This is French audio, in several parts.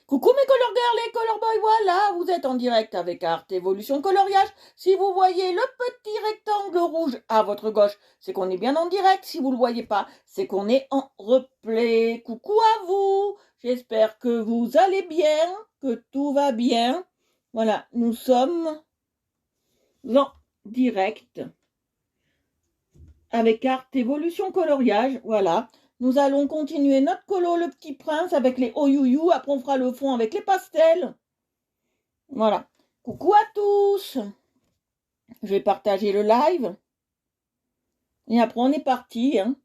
Coucou mes color girls et color boys, voilà, vous êtes en direct avec Art Evolution Coloriage. Si vous voyez le petit rectangle rouge à votre gauche, c'est qu'on est bien en direct. Si vous ne le voyez pas, c'est qu'on est en replay. Coucou à vous, j'espère que vous allez bien, que tout va bien. Voilà, nous sommes en direct avec Art Evolution Coloriage, voilà. Nous allons continuer notre colo Le Petit Prince avec les Oyouyou. Après, on fera le fond avec les pastels. Voilà. Coucou à tous. Je vais partager le live. Et après, on est parti. Hein.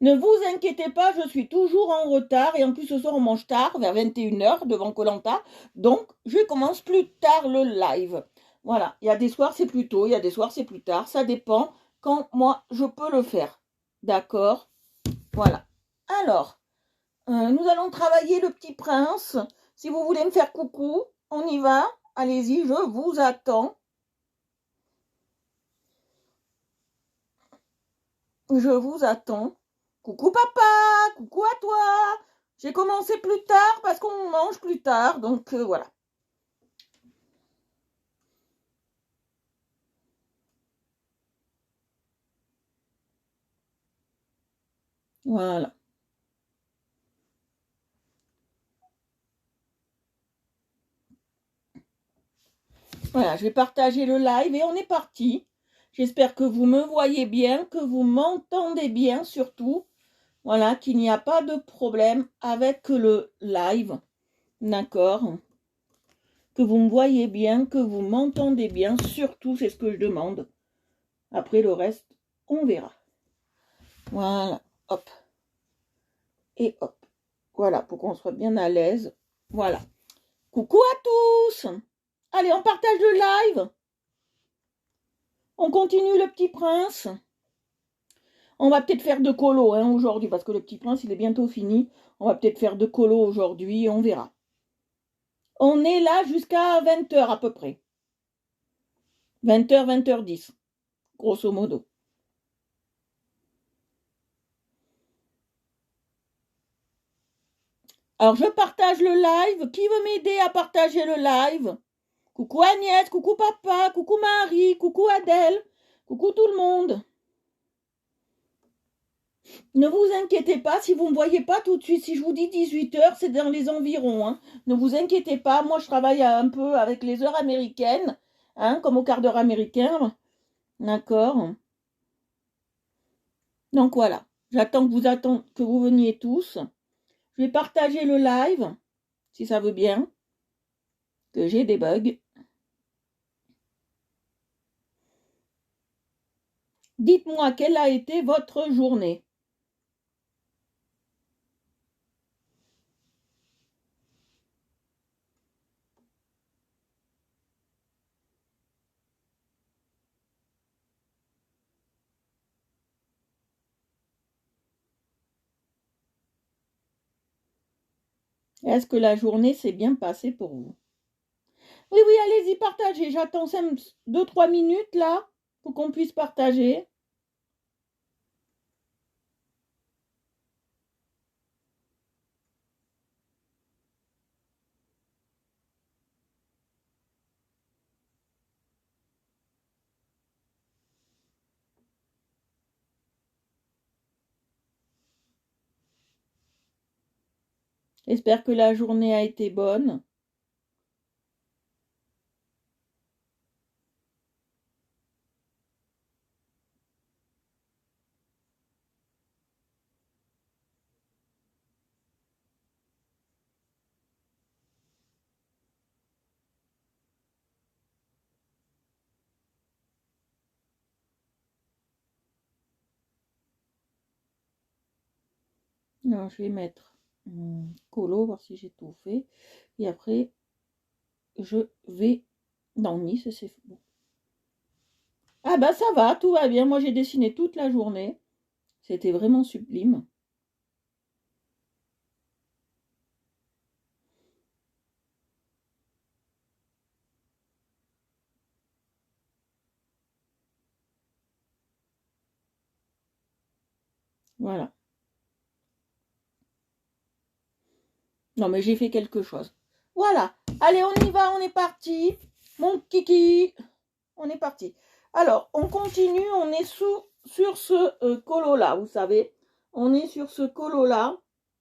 Ne vous inquiétez pas, je suis toujours en retard. Et en plus, ce soir, on mange tard, vers 21h, devant koh. Donc, je commence plus tard le live. Voilà. Il y a des soirs, c'est plus tôt. Il y a des soirs, c'est plus tard. Ça dépend quand moi, je peux le faire. D'accord? Voilà. Alors, nous allons travailler le Petit Prince. Si vous voulez me faire coucou, on y va. Allez-y, je vous attends. Je vous attends. Coucou papa, coucou à toi. J'ai commencé plus tard parce qu'on mange plus tard, donc voilà. Voilà. Voilà, je vais partager le live et on est parti. J'espère que vous me voyez bien, que vous m'entendez bien surtout. Voilà, qu'il n'y a pas de problème avec le live. D'accord? Que vous me voyez bien, que vous m'entendez bien, surtout, c'est ce que je demande. Après le reste, on verra. Voilà, hop. Et hop. Voilà, pour qu'on soit bien à l'aise. Voilà. Coucou à tous. Allez, on partage le live. On continue le Petit Prince. On va peut-être faire de colo hein, aujourd'hui, parce que le Petit Prince, il est bientôt fini. On va peut-être faire de colo aujourd'hui, on verra. On est là jusqu'à 20h à peu près. 20h, 20h10, grosso modo. Alors, je partage le live. Qui veut m'aider à partager le live? Coucou Agnès, coucou papa, coucou Marie, coucou Adèle, coucou tout le monde. Ne vous inquiétez pas, si vous ne me voyez pas tout de suite, si je vous dis 18h, c'est dans les environs. Hein. Ne vous inquiétez pas, moi je travaille un peu avec les heures américaines, hein, comme au quart d'heure américain. D'accord. Donc voilà, j'attends que vous veniez tous. Je vais partager le live, si ça veut bien, que j'ai des bugs. Dites-moi quelle a été votre journée. Est-ce que la journée s'est bien passée pour vous? Oui, oui, allez-y, partagez. J'attends 2-3 minutes là pour qu'on puisse partager. J'espère que la journée a été bonne. Non, je vais mettre colo, voir si j'ai tout fait. Et après, je vais dans Nice, c'est bon. Ah bah ça va, tout va bien. Moi j'ai dessiné toute la journée. C'était vraiment sublime. Voilà. Non, mais j'ai fait quelque chose. Voilà. Allez, on y va, on est parti. Mon kiki. On est parti. Alors, on continue, on est sur ce colo-là, vous savez. On est sur ce colo-là.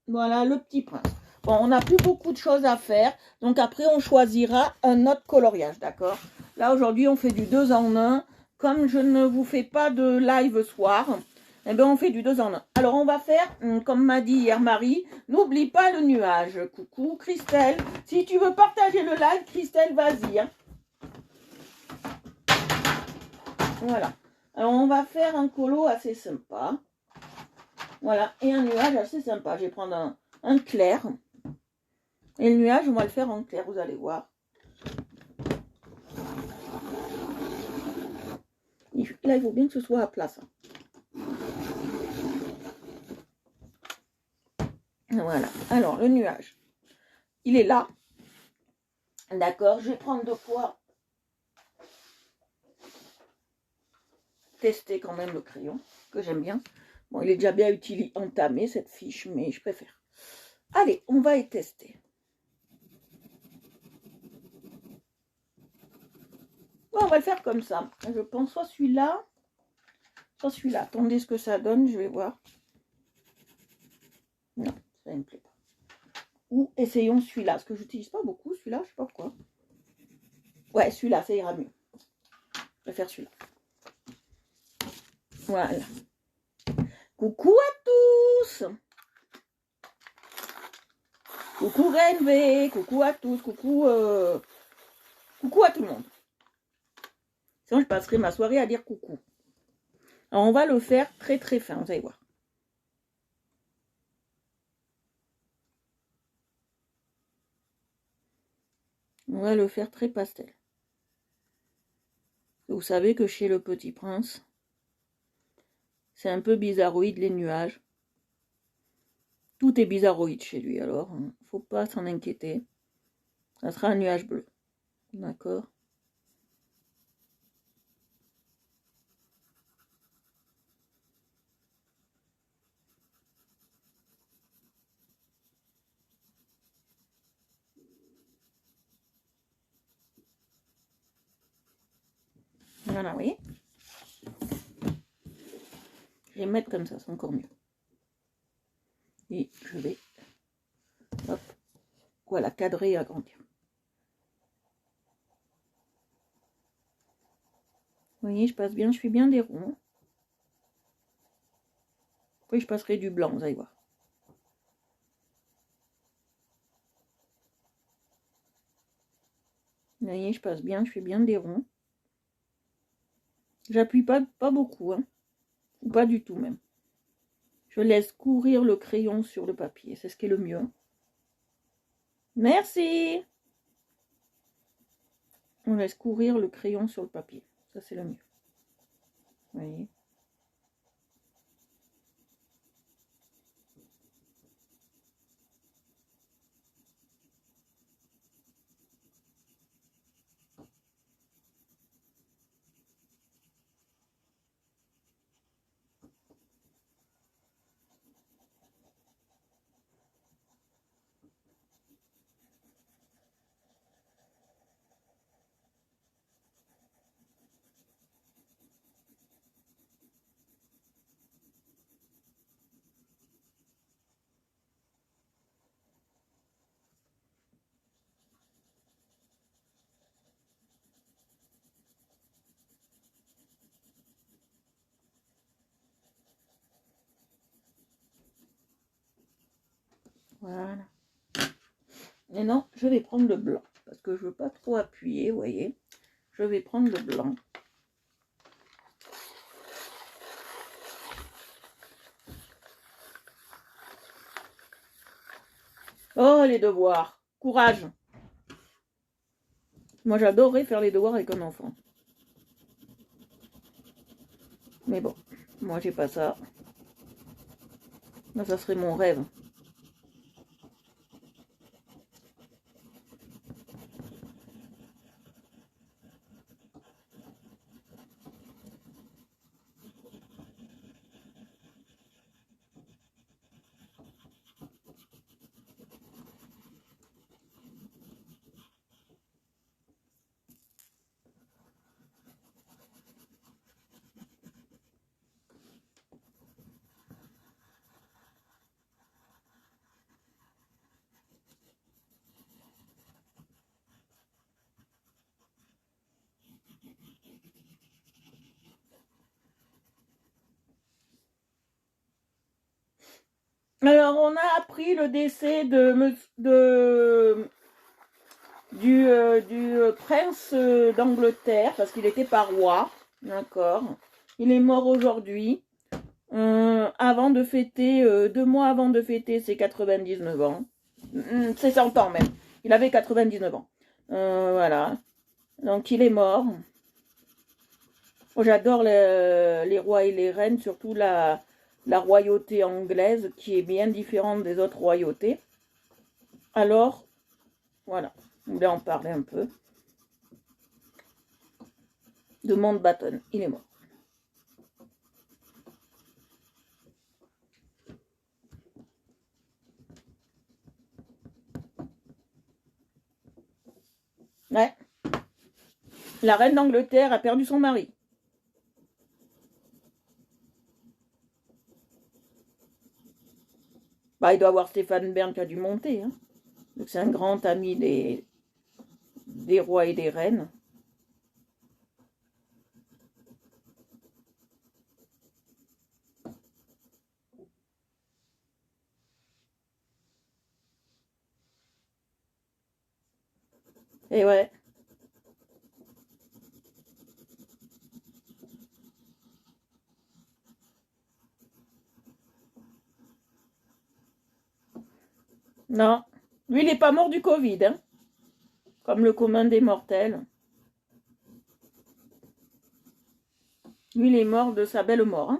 Voilà, le petit prince. Bon, on n'a plus beaucoup de choses à faire. Donc après, on choisira un autre coloriage, d'accord? Là, aujourd'hui, on fait du 2 en 1. Comme je ne vous fais pas de live soir, eh bien, on fait du 2 en 1. Alors, on va faire, comme m'a dit hier Marie, n'oublie pas le nuage. Coucou, Christelle. Si tu veux partager le live, Christelle, vas-y. Hein. Voilà. Alors, on va faire un colo assez sympa. Voilà. Et un nuage assez sympa. Je vais prendre un clair. Et le nuage, on va le faire en clair, vous allez voir. Là, il faut bien que ce soit à plat. Voilà. Alors, le nuage, il est là. D'accord. Je vais prendre de quoi tester quand même le crayon, que j'aime bien. Bon, il est déjà bien entamé, cette fiche, mais je préfère. Allez, on va y tester. Bon, on va le faire comme ça. Je pense soit celui-là, soit celui-là. Attendez ce que ça donne, je vais voir. Non, ça ne me plaît pas. Ou essayons celui-là, parce que je n'utilise pas beaucoup celui-là, je sais pas pourquoi. Ouais, celui-là, ça ira mieux. Je préfère celui-là. Voilà. Coucou à tous. Coucou Renvé, coucou à tous, coucou à tout le monde. Sinon, je passerai ma soirée à dire coucou. Alors, on va le faire très très fin, vous allez voir. On va le faire très pastel. Vous savez que chez le Petit Prince, c'est un peu bizarroïde les nuages. Tout est bizarroïde chez lui, alors faut pas s'en inquiéter. Ça sera un nuage bleu. D'accord? Voilà, oui. Je vais mettre comme ça, c'est encore mieux. Et je vais, hop, voilà, cadrer et agrandir. Vous voyez, je passe bien, je fais bien des ronds. Après, je passerai du blanc, vous allez voir. Vous voyez, je passe bien, je fais bien des ronds. J'appuie pas beaucoup, hein. Ou pas du tout même. Je laisse courir le crayon sur le papier, c'est ce qui est le mieux. Merci. On laisse courir le crayon sur le papier, ça c'est le mieux. Vous voyez. Voilà. Maintenant, je vais prendre le blanc, parce que je ne veux pas trop appuyer, vous voyez. Je vais prendre le blanc. Oh, les devoirs. Courage. Moi, j'adorerais faire les devoirs avec un enfant. Mais bon, moi, j'ai pas ça. Là, ça serait mon rêve. Alors, on a appris le décès du prince d'Angleterre, parce qu'il était pas roi, d'accord. Il est mort aujourd'hui, avant de fêter, 2 mois avant de fêter ses 99 ans. C'est 100 ans même. Il avait 99 ans. Voilà. Donc, il est mort. Oh, j'adore les rois et les reines, surtout la royauté anglaise, qui est bien différente des autres royautés. Alors, voilà. Je voulais en parler un peu. De Mountbatten, il est mort. Ouais. La reine d'Angleterre a perdu son mari. Bah, il doit avoir Stéphane Bern qui a dû monter. Hein. Donc c'est un grand ami des rois et des reines. Et ouais. Non. Lui, il n'est pas mort du Covid. Hein. Comme le commun des mortels. Lui, il est mort de sa belle mort. Hein.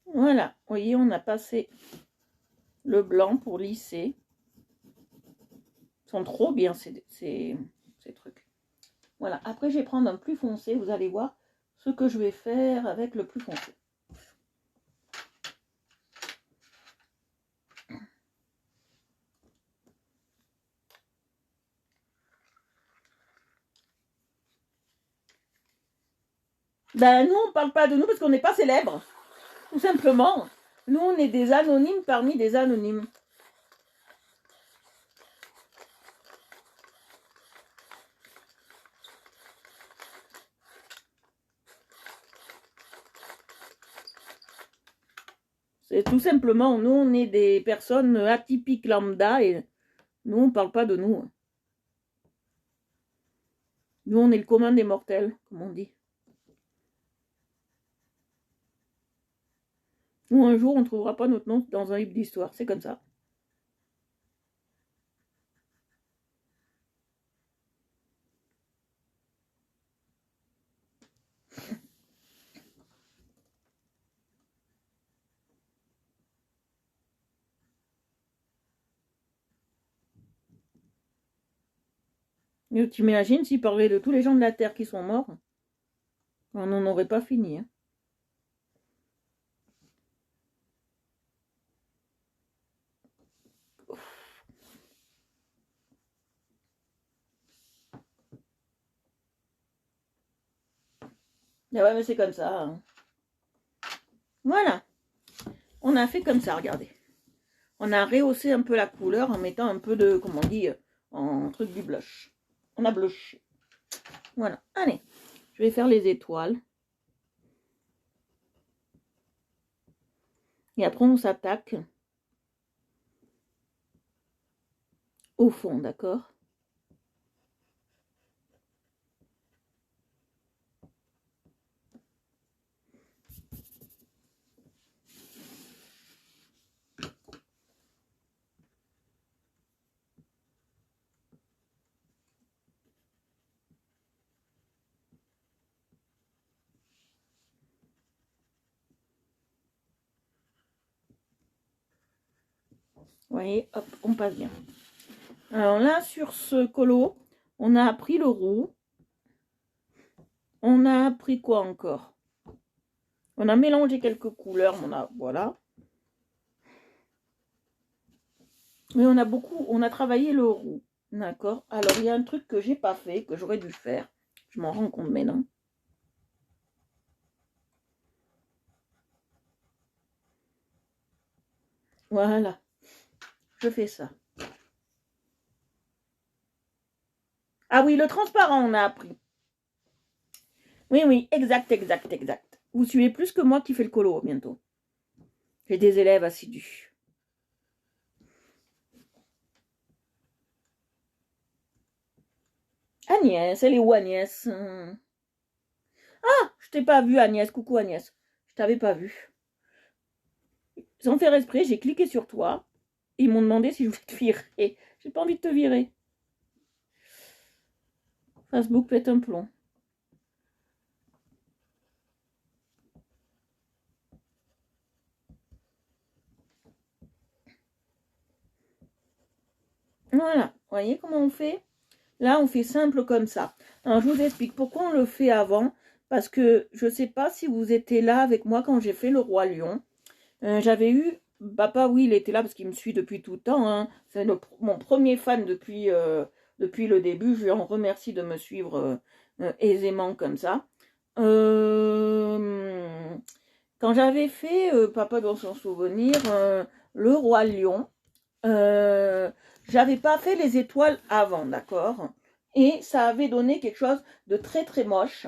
Voilà. Vous voyez, on a passé le blanc pour lisser. Ils sont trop bien ces trucs. Voilà. Après, je vais prendre un plus foncé. Vous allez voir ce que je vais faire avec le plus foncé. Ben, nous, on ne parle pas de nous parce qu'on n'est pas célèbres. Tout simplement. Nous, on est des anonymes parmi des anonymes. C'est tout simplement, nous, on est des personnes atypiques lambda et nous, on ne parle pas de nous. Nous, on est le commun des mortels, comme on dit. Nous, un jour, on ne trouvera pas notre nom dans un livre d'histoire. C'est comme ça. Mais tu imagines s'il parlait de tous les gens de la Terre qui sont morts, on n'en aurait pas fini. Hein. Mais ouais, mais c'est comme ça. Hein. Voilà. On a fait comme ça, regardez. On a rehaussé un peu la couleur en mettant un peu de, comment on dit, en truc du blush. On a blushé. Voilà. Allez, je vais faire les étoiles. Et après, on s'attaque au fond, d'accord? Vous voyez, hop, on passe bien. Alors là, sur ce colo, on a appris le roux. On a appris quoi encore? On a mélangé quelques couleurs, voilà. Mais on a travaillé le roux, d'accord? Alors, il y a un truc que j'ai pas fait, que j'aurais dû faire. Je m'en rends compte maintenant. Voilà. Je fais ça. Ah oui, le transparent, on a appris. Oui, oui, exact, exact, exact. Vous suivez plus que moi qui fait le colo bientôt. J'ai des élèves assidus. Agnès, elle est où Agnès? Ah, je t'ai pas vu Agnès, coucou Agnès. Je t'avais pas vu. Sans faire esprit, j'ai cliqué sur toi. Ils m'ont demandé si je voulais te virer. J'ai pas envie de te virer. Facebook pète un plomb. Voilà, vous voyez comment on fait? Là, on fait simple comme ça. Alors, je vous explique pourquoi on le fait avant. Parce que je ne sais pas si vous étiez là avec moi quand j'ai fait le Roi Lion. J'avais eu... Papa, oui, il était là parce qu'il me suit depuis tout le temps. Hein. C'est mon premier fan depuis le début. Je lui en remercie de me suivre aisément comme ça. Quand j'avais fait, papa doit s'en souvenir, le Roi Lion, j'avais pas fait les étoiles avant, d'accord? Et ça avait donné quelque chose de très très moche.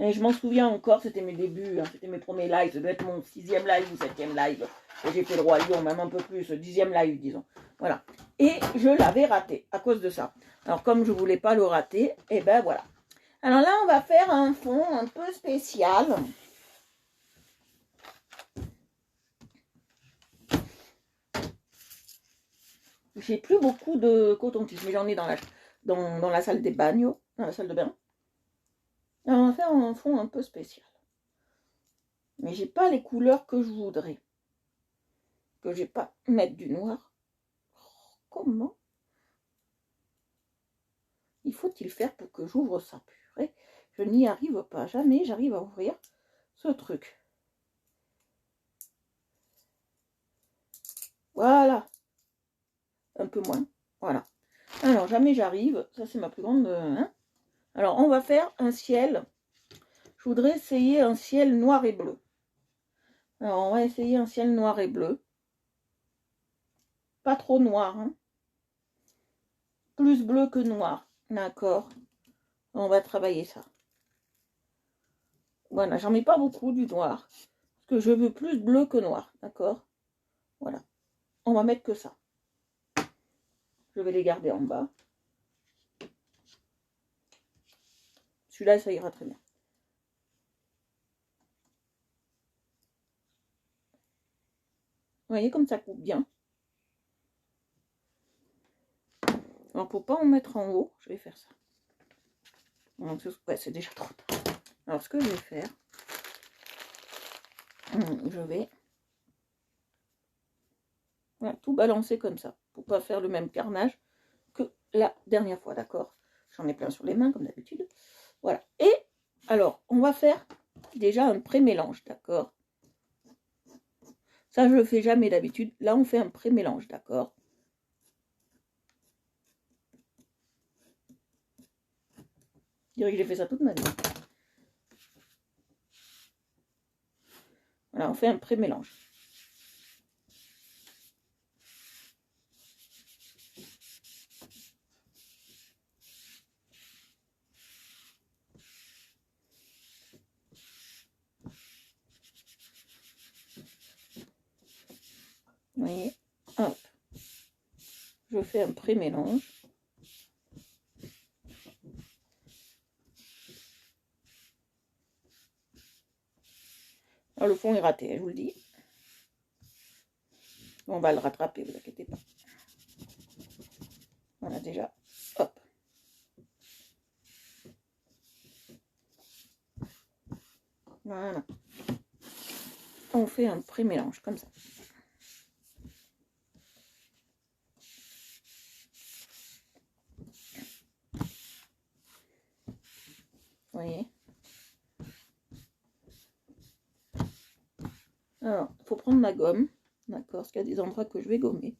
Et je m'en souviens encore, c'était mes débuts, hein, c'était mes premiers lives, ça doit être mon 6e live ou 7e live. Et j'ai fait le Roi Lion, même un peu plus, 10e live, disons. Voilà. Et je l'avais raté à cause de ça. Alors comme je voulais pas le rater, et ben voilà. Alors là, on va faire un fond un peu spécial. J'ai plus beaucoup de coton-tige, mais j'en ai dans la salle des bagnes, dans la salle de bain. Alors, on va faire un fond un peu spécial. Mais j'ai pas les couleurs que je voudrais. Que j'ai pas mettre du noir. Comment il faut-il faire pour que j'ouvre ça? Purée, je n'y arrive pas. Jamais j'arrive à ouvrir ce truc. Voilà. Un peu moins. Voilà. Alors, jamais j'arrive. Ça, c'est ma plus grande... Hein. Alors, on va faire un ciel. Je voudrais essayer un ciel noir et bleu. Alors, on va essayer un ciel noir et bleu. Pas trop noir, hein. Plus bleu que noir. D'accord. On va travailler ça. Voilà, j'en mets pas beaucoup du noir. Parce que je veux plus bleu que noir. D'accord. Voilà. On va mettre que ça. Je vais les garder en bas. Celui-là, ça ira très bien. Vous voyez comme ça coupe bien. Alors, pour pas en mettre en haut, je vais faire ça. Donc, ouais, c'est déjà trop tard. Alors, ce que je vais faire, je vais voilà, tout balancer comme ça. Pour pas faire le même carnage que la dernière fois, d'accord? J'en ai plein sur les mains, comme d'habitude. Voilà. Et, alors, on va faire déjà un pré-mélange, d'accord? Ça, je le fais jamais d'habitude. Là, on fait un pré-mélange, d'accord? Je dirais que j'ai fait ça toute ma vie. Voilà, on fait un pré-mélange. Vous voyez? Hop. Je fais un pré-mélange. Alors, le fond est raté, je vous le dis. On va le rattraper, vous inquiétez pas. Voilà, déjà. Hop. Voilà. On fait un pré-mélange, comme ça. Vous voyez? Alors, il faut prendre ma gomme. D'accord, parce qu'il y a des endroits que je vais gommer.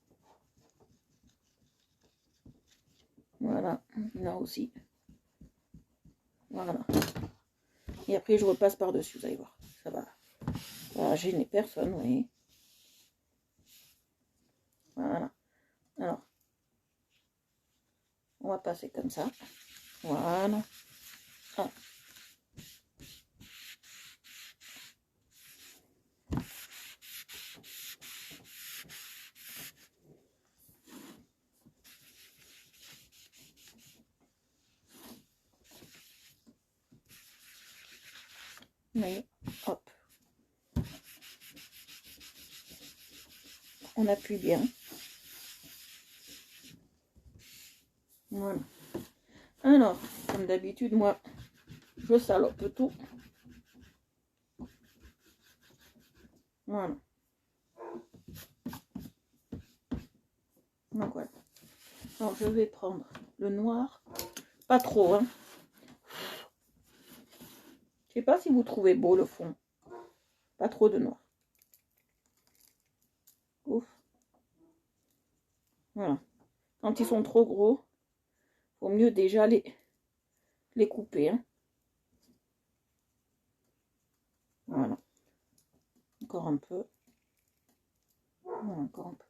Voilà, là aussi. Voilà. Et après, je repasse par-dessus, vous allez voir. Ça va gêner personne, vous voyez. Voilà. Alors, on va passer comme ça. Voilà. Ah. Oui, hop. On appuie bien. Voilà. Alors, comme d'habitude, moi, je salope tout. Voilà. Donc voilà. Alors, je vais prendre le noir. Pas trop, hein. Je sais pas si vous trouvez beau le fond. Pas trop de noir. Ouf. Voilà. Quand ils sont trop gros, vaut mieux déjà les couper, hein. Voilà. Encore un peu. Voilà, encore un peu.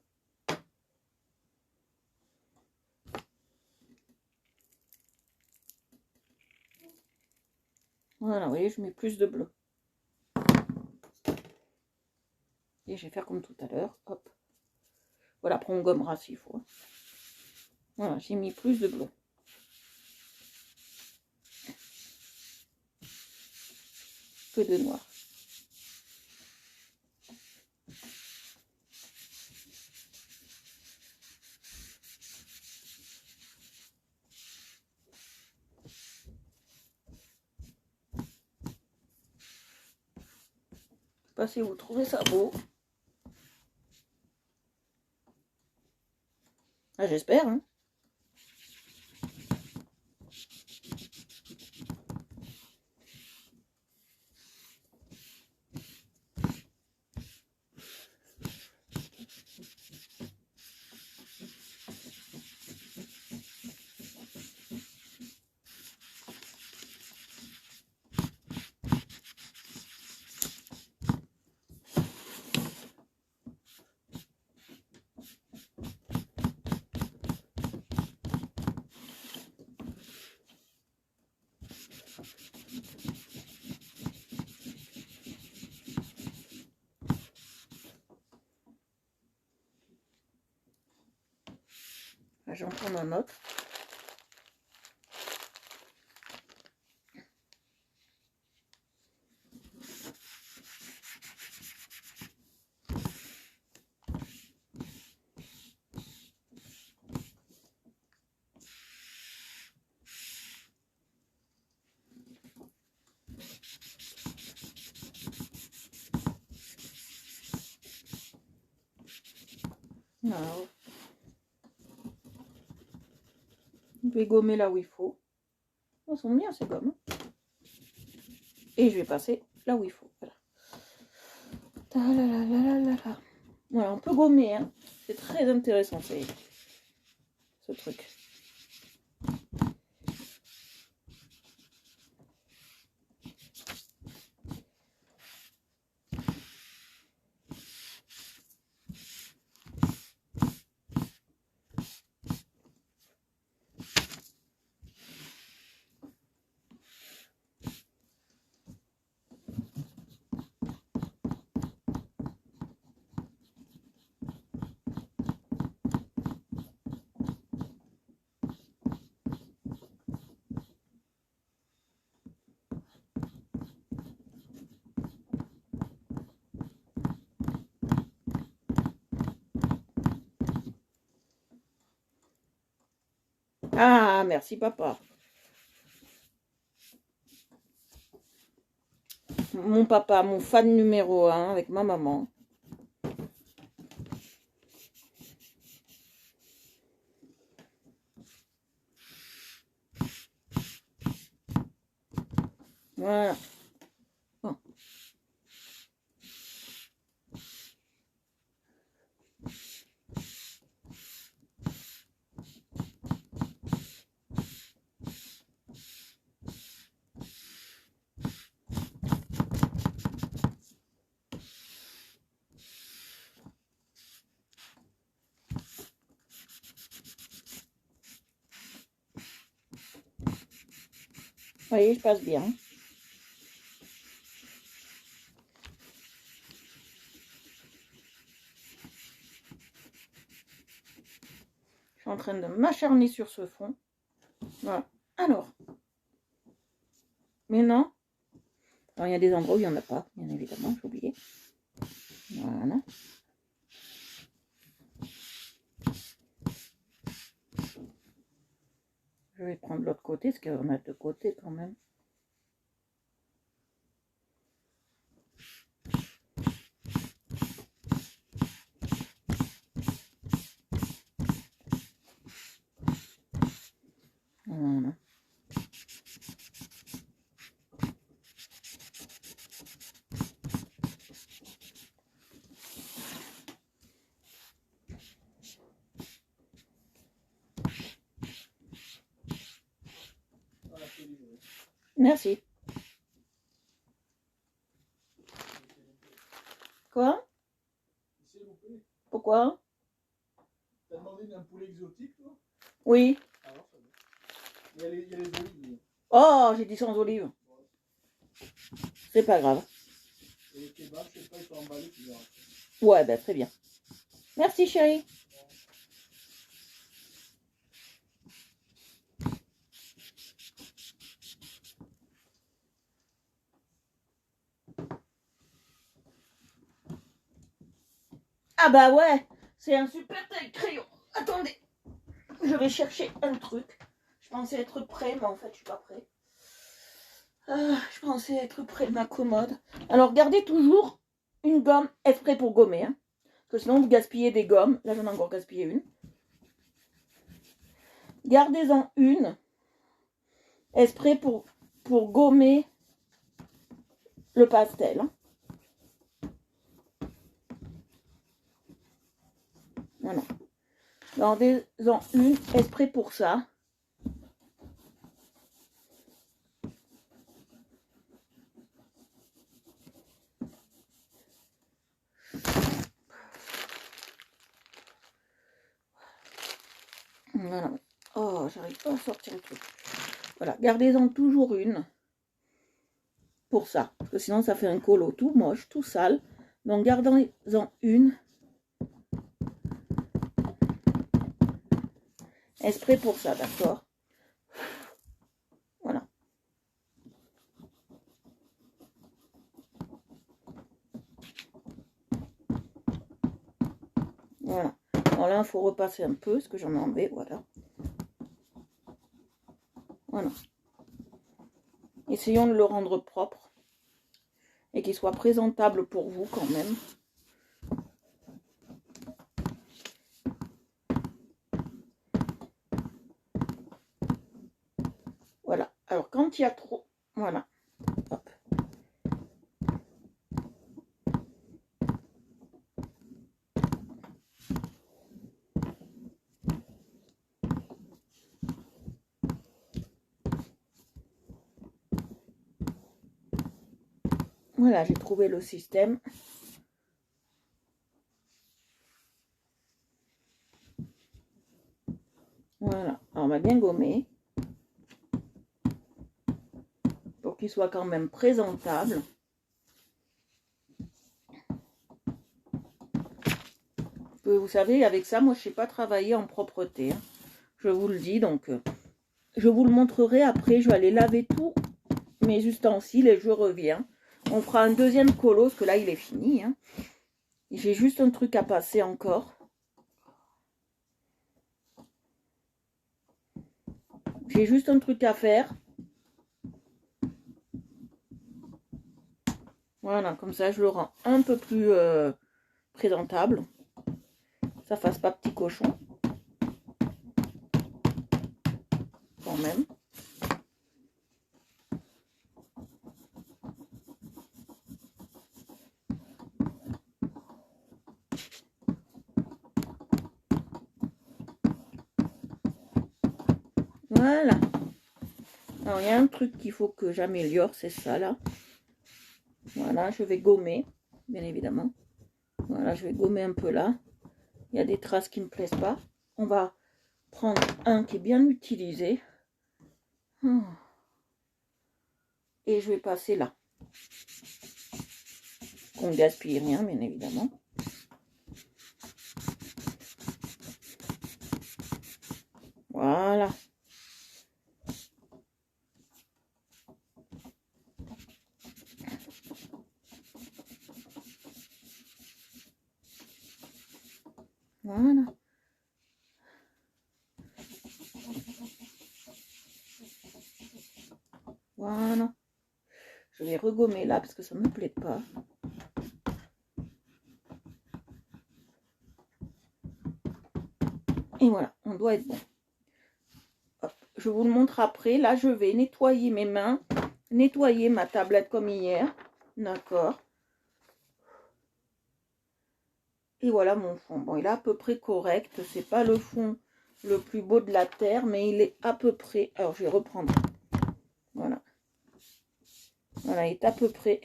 Voilà, vous voyez, je mets plus de bleu. Et je vais faire comme tout à l'heure. Hop. Voilà, après on gommera s'il faut. Voilà, j'ai mis plus de bleu. Que de noir. Je sais pas si vous trouvez ça beau. Ah, j'espère, hein. J'en prends un autre. Alors, je vais gommer là où il faut. Elles sont bien ces gommes. Et je vais passer là où il faut. Voilà. Voilà, on peut gommer, hein. C'est très intéressant ce truc. Ah, merci papa. Mon papa, mon fan numéro 1 avec ma maman. Voilà. Bon. Vous voyez, je passe bien. Je suis en train de m'acharner sur ce fond. Voilà. Alors. Maintenant, Alors, il y a des endroits où il n'y en a pas, bien évidemment, j'ai oublié. Voilà. Je vais prendre l'autre côté, parce qu'on a deux côtés quand même. Voilà. Merci. Quoi? Pourquoi? T'as demandé un poulet exotique, toi? Oui. Alors, ça va. Il y a les olives. Oh, j'ai dit sans olive. C'est pas grave. Et les kebabs, je sais pas, ils sont emballés, tu verras. Ouais, ben très bien. Merci chérie. Ah bah ouais, c'est un super taille crayon. Attendez, je vais chercher un truc. Je pensais être prêt, mais en fait je suis pas prêt. Je pensais être près de ma commode. Alors gardez toujours une gomme exprès pour gommer. Hein, parce que sinon vous gaspillez des gommes. Là j'en ai encore gaspillé une. Gardez-en une exprès pour gommer le pastel. Hein. Voilà. Gardez-en une exprès pour ça. Voilà. Oh, j'arrive pas à sortir le truc. Voilà, gardez-en toujours une pour ça. Parce que sinon, ça fait un colo tout moche, tout sale. Donc, gardez-en une exprès pour ça, d'accord? Voilà. Voilà. Alors là, il faut repasser un peu, ce que j'en ai enlevé, voilà. Voilà. Essayons de le rendre propre et qu'il soit présentable pour vous quand même. Voilà. Alors, quand il y a trop... Voilà. Hop. Voilà, j'ai trouvé le système. Voilà. Alors, on va bien gommer. Pour qu'il soit quand même présentable. Vous savez, avec ça, moi, je ne sais pas travailler en propreté. Hein. Je vous le dis, donc, je vous le montrerai après. Je vais aller laver tous mes ustensiles et je reviens. On fera un deuxième colo, parce que là, il est fini. Hein. J'ai juste un truc à passer encore. J'ai juste un truc à faire. Voilà, comme ça, je le rends un peu plus présentable. Ça fasse pas petit cochon. Quand même. Voilà. Alors, il y a un truc qu'il faut que j'améliore, c'est ça, là. Voilà, je vais gommer, bien évidemment. Voilà, je vais gommer un peu là. Il y a des traces qui ne me plaisent pas. On va prendre un qui est bien utilisé. Et je vais passer là. On ne gaspille rien, bien évidemment. Voilà. Voilà. Voilà. Je vais regommer là parce que ça ne me plaît pas. Et voilà, on doit être bon. Hop, je vous le montre après. Là, je vais nettoyer mes mains, nettoyer ma tablette comme hier. D'accord. Et voilà mon fond. Bon, il est à peu près correct. C'est pas le fond le plus beau de la terre, mais il est à peu près. Alors, je vais reprendre. Voilà. Voilà, il est à peu près.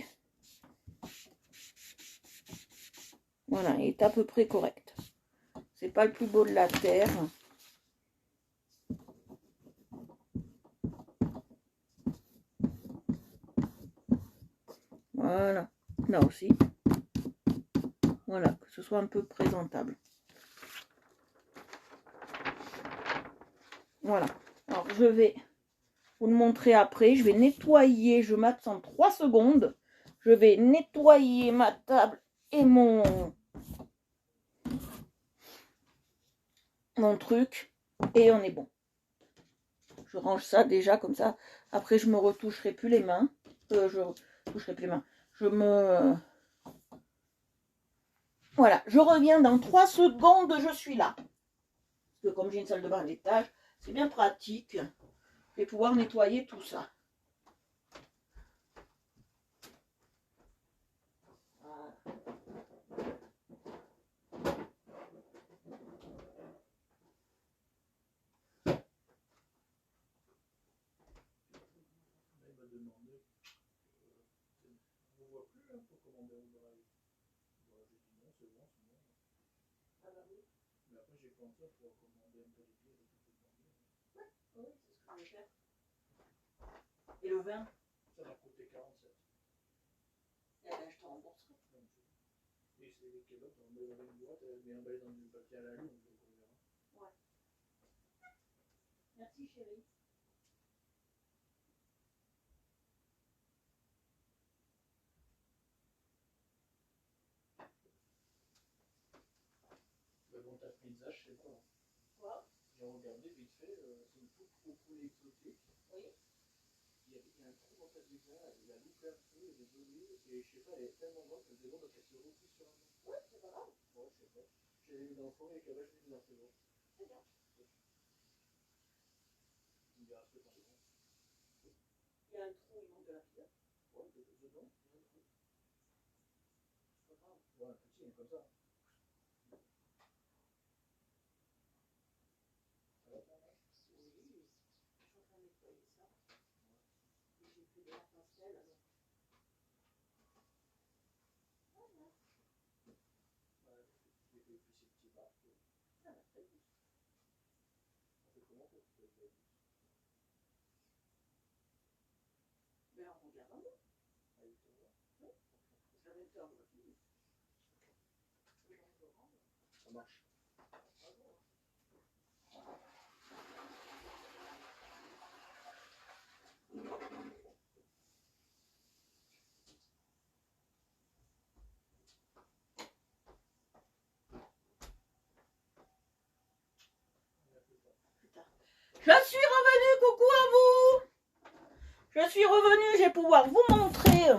Voilà, il est à peu près correct. C'est pas le plus beau de la terre. Voilà. Là aussi. Voilà, que ce soit un peu présentable. Voilà. Alors, je vais vous le montrer après. Je vais nettoyer. Je m'absente 3 secondes. Je vais nettoyer ma table et mon truc. Et on est bon. Je range ça déjà comme ça. Après, je me retoucherai plus les mains. Je toucherai plus les mains. Je me... Voilà, je reviens dans 3 secondes, je suis là. Parce que comme j'ai une salle de bain à l'étage, c'est bien pratique. Je vais pouvoir nettoyer tout ça. Voilà. Il m'a demandé, on ne voit plus là pour commander un drive. J'ai dit non, c'est bon, c'est bon. Ah bah oui. Mais après j'ai pensé pour commander un peu les pieds et tout demander. Ouais, oui, c'est ce que je vais faire. Et le vin? Ça m'a coûté 47. Eh ben, je te rembourserai. Et c'est les kebabs, on met dans une boîte, elle met emballée dans du papier à la lune, donc on verra. Ouais. Merci chérie. Mais bon, ta pizza, je sais pas. Quoi? J'ai regardé vite fait, c'est une toute au poulet exotique. Oui. Il y a un trou dans ta pizza, il a loupé un peu, il y a des olives, et je sais pas, elle est tellement bonne que c'est bon, donc elle se replie sur un autre. Ouais, c'est pas grave. Ouais, je sais pas. J'ai mis dans le four et que là, je l'ai mis dans le four. C'est bien. Il y a un truc dans le fond. Il y a un trou, il manque de la pizza. Ouais, dedans, il y a un trou. C'est pas grave. Ouais, un petit, comme ça. Oui, je suis en train de nettoyer ça. Et j'ai fait de la pastel alors. Voilà. Ouais, j'ai fait ces petits marques. Ça va très bien. On fait comment pour que tu te Ben, on regarde en haut. à 8 euros? Oui. Parce qu'à 20 heures, on va finir. Ça marche. Je suis revenue, coucou à vous. Je suis revenue, je vais pouvoir vous montrer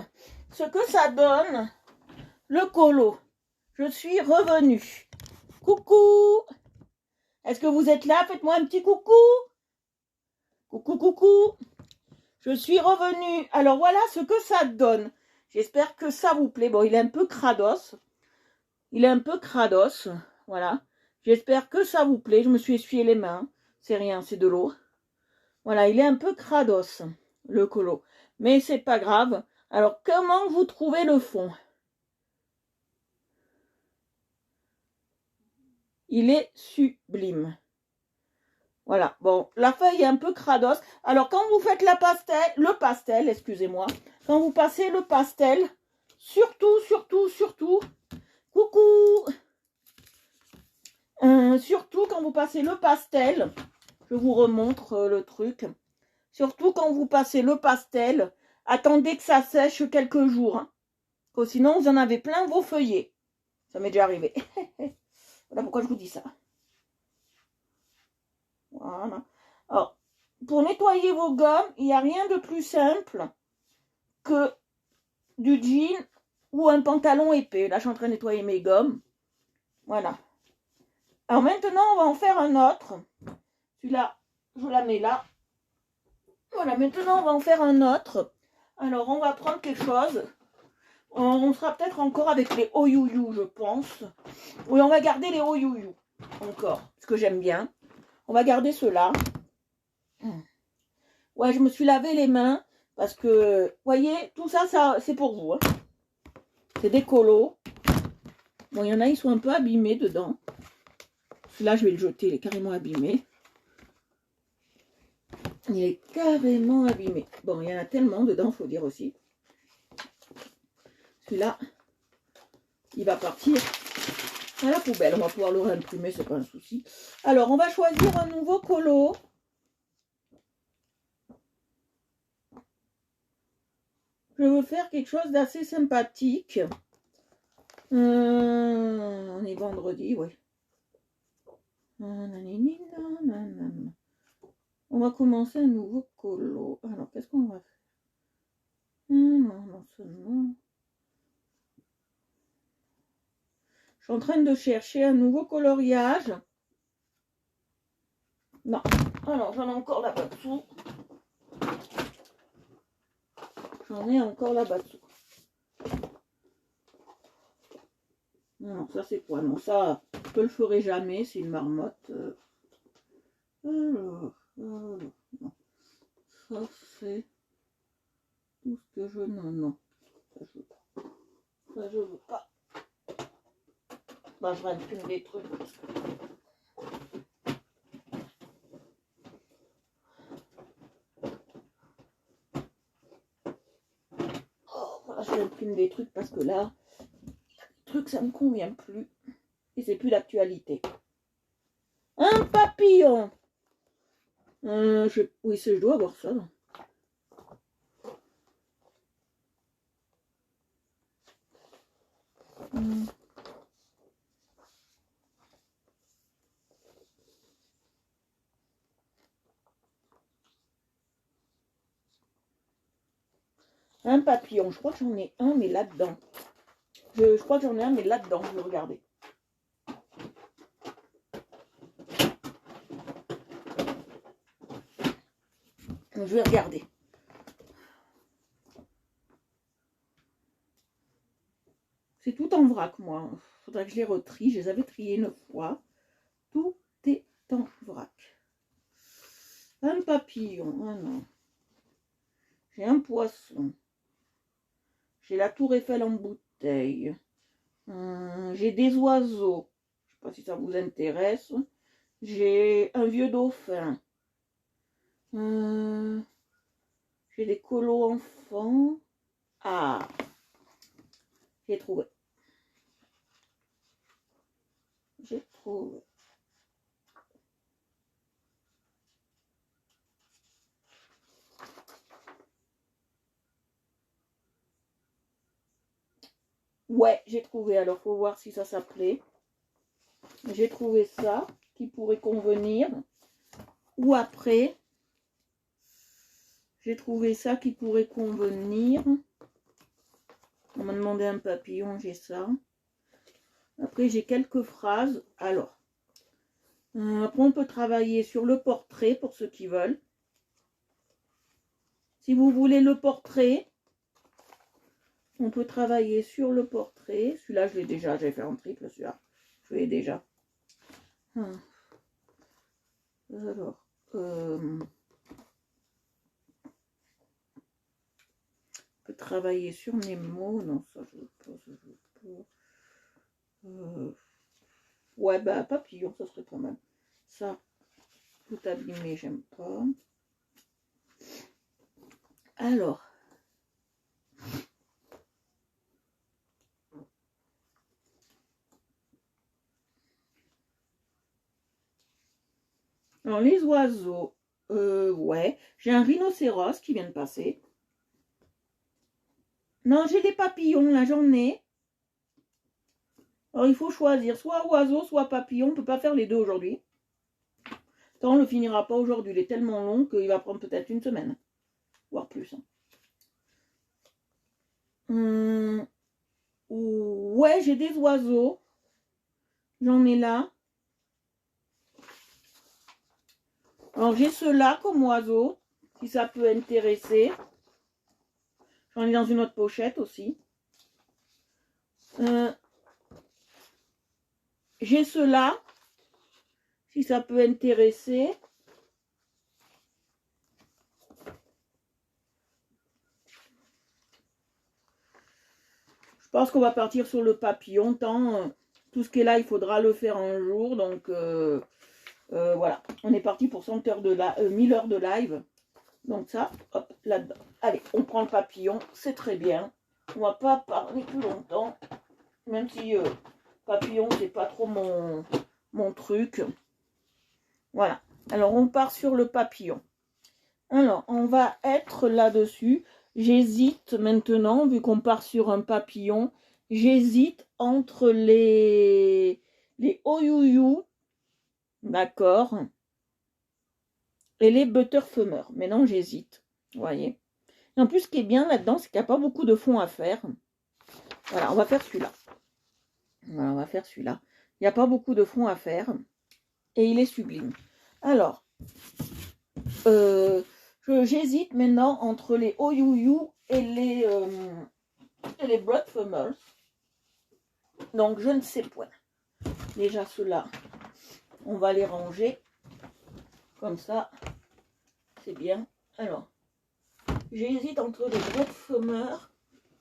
ce que ça donne, le colo. Je suis revenue. Coucou. Est-ce que vous êtes là? Faites-moi un petit coucou. Coucou, coucou. Je suis revenue. Alors voilà ce que ça donne. J'espère que ça vous plaît. Bon, il est un peu crados. Il est un peu crados. Voilà. J'espère que ça vous plaît. Je me suis essuyé les mains. C'est rien, c'est de l'eau. Voilà, il est un peu crados, le colo. Mais c'est pas grave. Alors, comment vous trouvez le fond? Il est sublime. Voilà, bon, la feuille est un peu crados. Alors, quand vous faites le pastel, excusez-moi, quand vous passez le pastel, surtout, coucou, surtout quand vous passez le pastel, je vous remontre le truc, surtout quand vous passez le pastel, attendez que ça sèche quelques jours, hein, sinon vous en avez plein vos feuillets. Ça m'est déjà arrivé. Voilà pourquoi je vous dis ça. Voilà. Alors, pour nettoyer vos gommes, il n'y a rien de plus simple que du jean ou un pantalon épais. Là, je suis en train de nettoyer mes gommes. Voilà. Alors maintenant, on va en faire un autre. Celui-là, je la mets là. Voilà, maintenant, on va en faire un autre. Alors, on va prendre quelque chose. On sera peut-être encore avec les Oyouyou, je pense. Oui, on va garder les Oyouyou encore, ce que j'aime bien. On va garder ceux-là. Ouais, je me suis lavé les mains parce que, voyez, tout ça, c'est pour vous. Hein. C'est des colos. Bon, il y en a, ils sont un peu abîmés dedans. Celui-là, je vais le jeter, il est carrément abîmé. Il est carrément abîmé. Bon, il y en a tellement dedans, il faut dire aussi. Celui-là, il va partir à la poubelle. On va pouvoir le réimprimer, c'est pas un souci. Alors, on va choisir un nouveau colo. Je veux faire quelque chose d'assez sympathique. On est vendredi, oui. On va commencer un nouveau colo. Alors, qu'est-ce qu'on va faire? Non seulement. Je suis en train de chercher un nouveau coloriage. Non. Alors, j'en ai encore là-bas dessous. J'en ai encore là-bas dessous. Non, ça c'est quoi? Non, ça, je le ferai jamais. C'est une marmotte. Alors, non. Ça c'est tout ce que je... Non. Ça je veux pas. Ça je veux pas. Bah, je réimprime des trucs. Oh, voilà, je réimprime des trucs parce que là, les trucs ça me convient plus. Et c'est plus d'actualité. Un papillon. Oui, je dois avoir ça. Là. Un papillon. Je crois que j'en ai un, mais là-dedans. Je crois que j'en ai un, mais là-dedans. Je vais regarder. Je vais regarder. C'est tout en vrac, moi. Faudrait que je les retrie. Je les avais triés une fois. Tout est en vrac. Un papillon. Ah non. J'ai un poisson. J'ai la tour Eiffel en bouteille. J'ai des oiseaux. Je ne sais pas si ça vous intéresse. J'ai un vieux dauphin. J'ai des colos enfants. Ah, j'ai trouvé. J'ai trouvé. Ouais, j'ai trouvé. Alors, faut voir si ça s'appelait. J'ai trouvé ça qui pourrait convenir. Ou après, j'ai trouvé ça qui pourrait convenir. On m'a demandé un papillon, j'ai ça. Après, j'ai quelques phrases. Alors, après, on peut travailler sur le portrait pour ceux qui veulent. Si vous voulez le portrait, on peut travailler sur le portrait. Celui-là, je l'ai déjà. J'ai fait en triple, celui-là. Je l'ai déjà. Alors, on peut travailler sur mes mots. Non, ça, je veux pas. Ça, je veux pas. Ouais, bah, papillon, ça serait pas mal. Ça, tout abîmé, j'aime pas. Alors. Alors, les oiseaux, ouais. J'ai un rhinocéros qui vient de passer. Non, j'ai des papillons, là, j'en ai. Alors, il faut choisir soit oiseau, soit papillon. On ne peut pas faire les deux aujourd'hui. Tant on ne le finira pas aujourd'hui. Il est tellement long qu'il va prendre peut-être une semaine. Voire plus. Ouais, j'ai des oiseaux. J'en ai là. Alors, j'ai ceux-là comme oiseaux. Si ça peut intéresser. J'en ai dans une autre pochette aussi. J'ai ceux-là. Si ça peut intéresser. Je pense qu'on va partir sur le papillon. Tant tout ce qui est là, il faudra le faire un jour. Donc voilà. On est parti pour 100 heures de 1000 heures de live. Donc ça, hop, là-dedans. Allez, on prend le papillon. C'est très bien. On va pas parler plus longtemps. Même si papillon, c'est pas trop mon truc. Voilà. Alors, on part sur le papillon. Alors, on va être là-dessus. J'hésite maintenant, vu qu'on part sur un papillon, j'hésite entre les Oyuyu, d'accord, et les butterfumeurs. Maintenant, j'hésite, vous voyez. Et en plus, ce qui est bien là-dedans, c'est qu'il n'y a pas beaucoup de fond à faire. Voilà, on va faire celui-là. Voilà, on va faire celui-là. Il n'y a pas beaucoup de fond à faire. Et il est sublime. Alors, j'hésite maintenant entre les Oyuyu et les Bloodfumers. Donc, je ne sais point. Déjà, ceux-là, on va les ranger. Comme ça, c'est bien. Alors, j'hésite entre les Bloodfumers.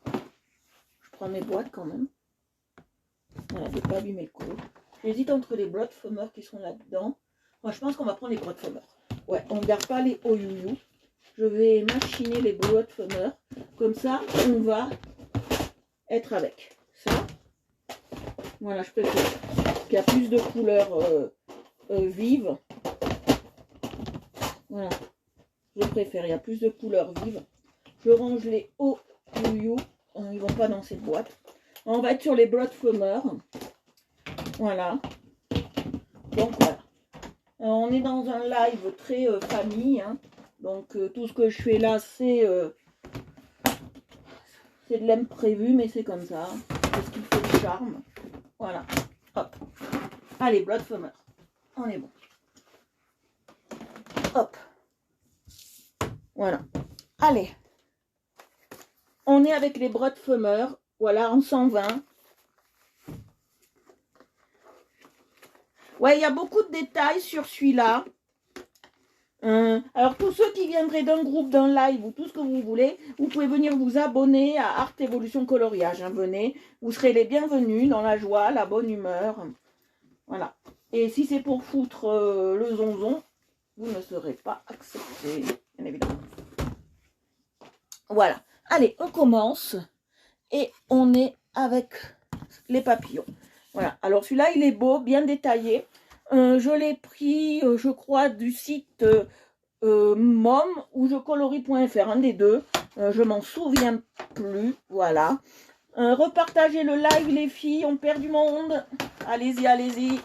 Je prends mes boîtes quand même. Voilà, je ne vais pas abîmer le colo. J'hésite entre les Bloodfumers qui sont là-dedans. Moi, je pense qu'on va prendre les Bloodfumers. Ouais, on ne garde pas les Oyuyu. Je vais machiner les Bloodfumers. Comme ça, on va être avec ça. Voilà, je préfère. Il y a plus de couleurs vives. Voilà, je préfère. Il y a plus de couleurs vives. Je range les Oyuyu. Ils vont pas dans cette boîte. On va être sur les Bloodfumers. Voilà. Donc voilà. On est dans un live très famille. Hein. Donc tout ce que je fais là, c'est de l'imprévu, mais c'est comme ça. C'est ce qui fait le charme. Voilà. Hop. Allez, Bloodfumer. On est bon. Hop. Voilà. Allez. On est avec les Bloodfumer. Voilà, en 120. Ouais, il y a beaucoup de détails sur celui-là. Alors, tous ceux qui viendraient d'un groupe, d'un live ou tout ce que vous voulez, vous pouvez venir vous abonner à Art Evolution Coloriage. Hein, venez, vous serez les bienvenus dans la joie, la bonne humeur. Voilà. Et si c'est pour foutre le zonzon, vous ne serez pas accepté, bien évidemment. Voilà. Allez, on commence. Et on est avec les papillons. Voilà. Alors, celui-là, il est beau, bien détaillé. Je l'ai pris, je crois, du site mom ou jecolorie.fr, un des deux. Je m'en souviens plus. Voilà. Repartagez le live, les filles. On perd du monde. Allez-y, allez-y.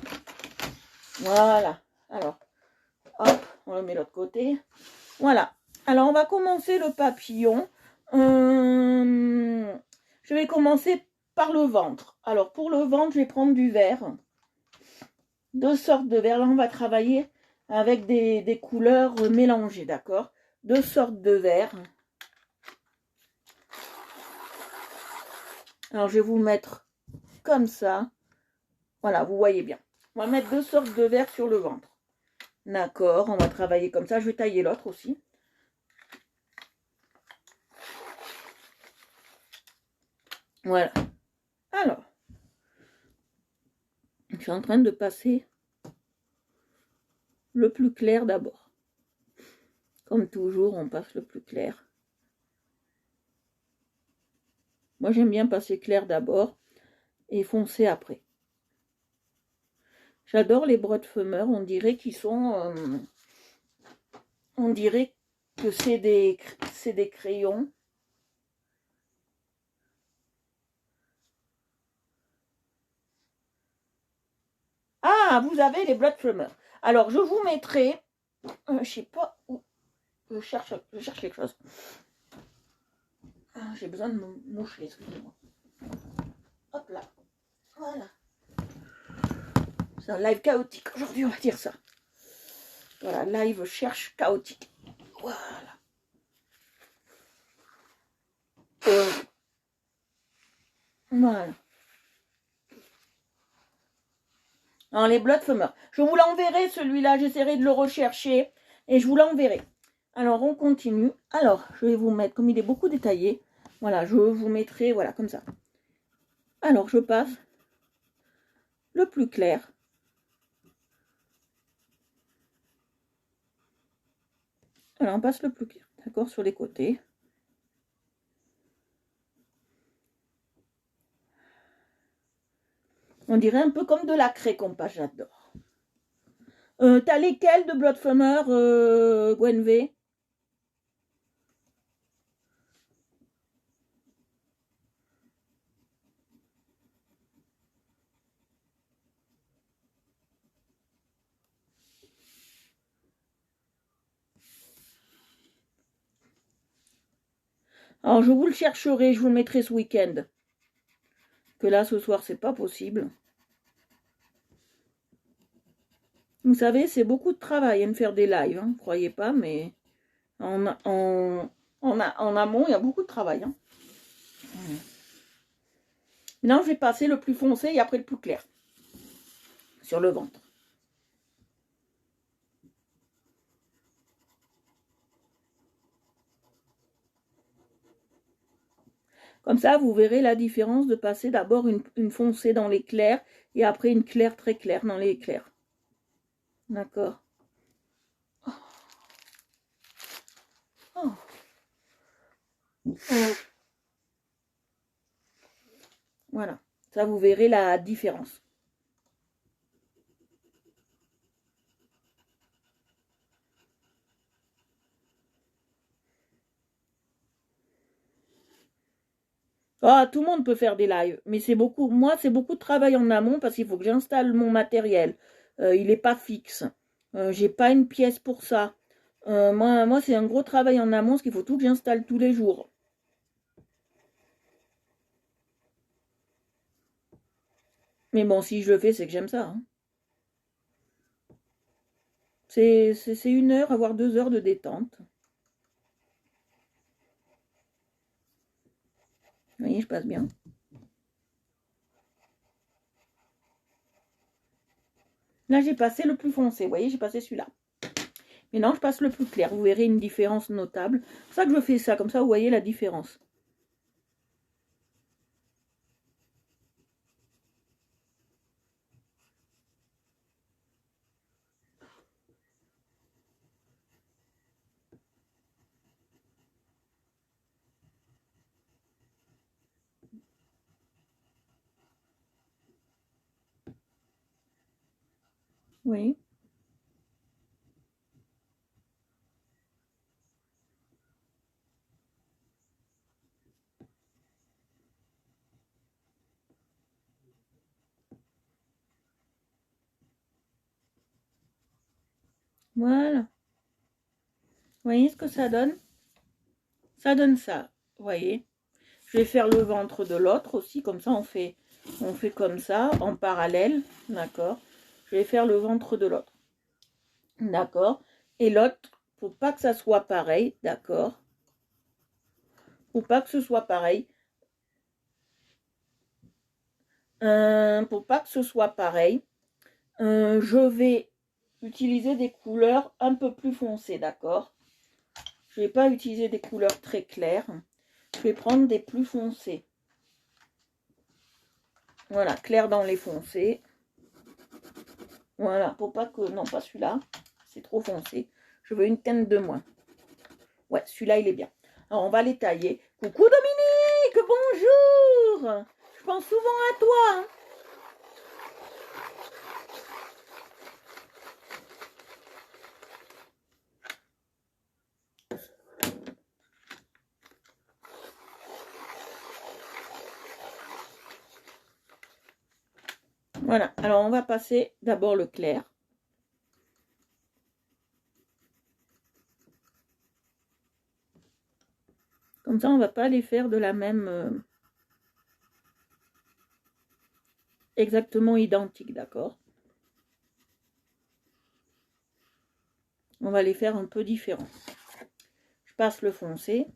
Voilà. Alors, hop, on le met de l'autre côté. Voilà. Alors, on va commencer le papillon. Je vais commencer par le ventre. Alors, pour le ventre, je vais prendre du vert. Deux sortes de vert. Là, on va travailler avec des couleurs mélangées, d'accord? Deux sortes de vert. Alors, je vais vous le mettre comme ça. Voilà, vous voyez bien. On va mettre deux sortes de vert sur le ventre. D'accord, on va travailler comme ça. Je vais tailler l'autre aussi. Voilà. Alors, je suis en train de passer le plus clair d'abord. Comme toujours, on passe le plus clair. Moi, j'aime bien passer clair d'abord et foncé après. J'adore les Bloodfumer. On dirait qu'ils sont... on dirait que c'est des crayons. Voilà, vous avez les blood flummers. Alors, je vous mettrai, je sais pas où, je cherche quelque chose. J'ai besoin de me moucher, excusez-moi. Hop là, voilà. C'est un live chaotique aujourd'hui, on va dire ça. Voilà, live cherche chaotique. Voilà. Voilà. Alors, les blood flummers. Je vous l'enverrai, celui-là, j'essaierai de le rechercher et je vous l'enverrai. Alors, on continue. Alors, je vais vous mettre, comme il est beaucoup détaillé, voilà, je vous mettrai, voilà, comme ça. Alors, je passe le plus clair. Voilà, on passe le plus clair, d'accord, sur les côtés. On dirait un peu comme de la craie qu'on passe, j'adore. T'as lesquels de blood flummers, Gwenv? Alors, je vous le chercherai, je vous le mettrai ce week-end. Que là, ce soir, c'est pas possible. Vous savez, c'est beaucoup de travail de faire des lives, hein, croyez pas, mais en amont, il y a beaucoup de travail. Hein. Maintenant, je vais passer le plus foncé et après le plus clair sur le ventre. Comme ça, vous verrez la différence de passer d'abord une foncée dans les clairs et après une claire très claire dans les clairs. D'accord. Oh. Voilà. Ça, vous verrez la différence. Ah, tout le monde peut faire des lives, mais c'est beaucoup, moi, c'est beaucoup de travail en amont parce qu'il faut que j'installe mon matériel. Il n'est pas fixe. J'ai pas une pièce pour ça. Moi c'est un gros travail en amont, parce qu'il faut tout que j'installe tous les jours. Mais bon, si je le fais, c'est que j'aime ça. Hein. C'est 1 heure, voire 2 heures de détente. Vous voyez, je passe bien. Là, j'ai passé le plus foncé. Vous voyez, j'ai passé celui-là. Maintenant, je passe le plus clair. Vous verrez une différence notable. C'est pour ça que je fais ça. Comme ça, vous voyez la différence. Oui. Voilà. Vous voyez ce que ça donne? Ça donne ça. Vous voyez? Je vais faire le ventre de l'autre aussi. Comme ça, on fait comme ça, en parallèle. D'accord? Je vais faire le ventre de l'autre. D'accord? Et l'autre, faut pas que ça soit pareil. D'accord? Faut pas que ce soit pareil. Pour pas que ce soit pareil, je vais utiliser des couleurs un peu plus foncées, d'accord? Je vais pas utiliser des couleurs très claires. Je vais prendre des plus foncés. Voilà, clair dans les foncés. Voilà, pour pas que... Non, pas celui-là. C'est trop foncé. Je veux une teinte de moins. Ouais, celui-là, il est bien. Alors, on va les tailler. Coucou Dominique, bonjour. Je pense souvent à toi. Hein. Voilà, alors on va passer d'abord le clair. Comme ça, on ne va pas les faire de la même... exactement identique, d'accord? On va les faire un peu différents. Je passe le foncé.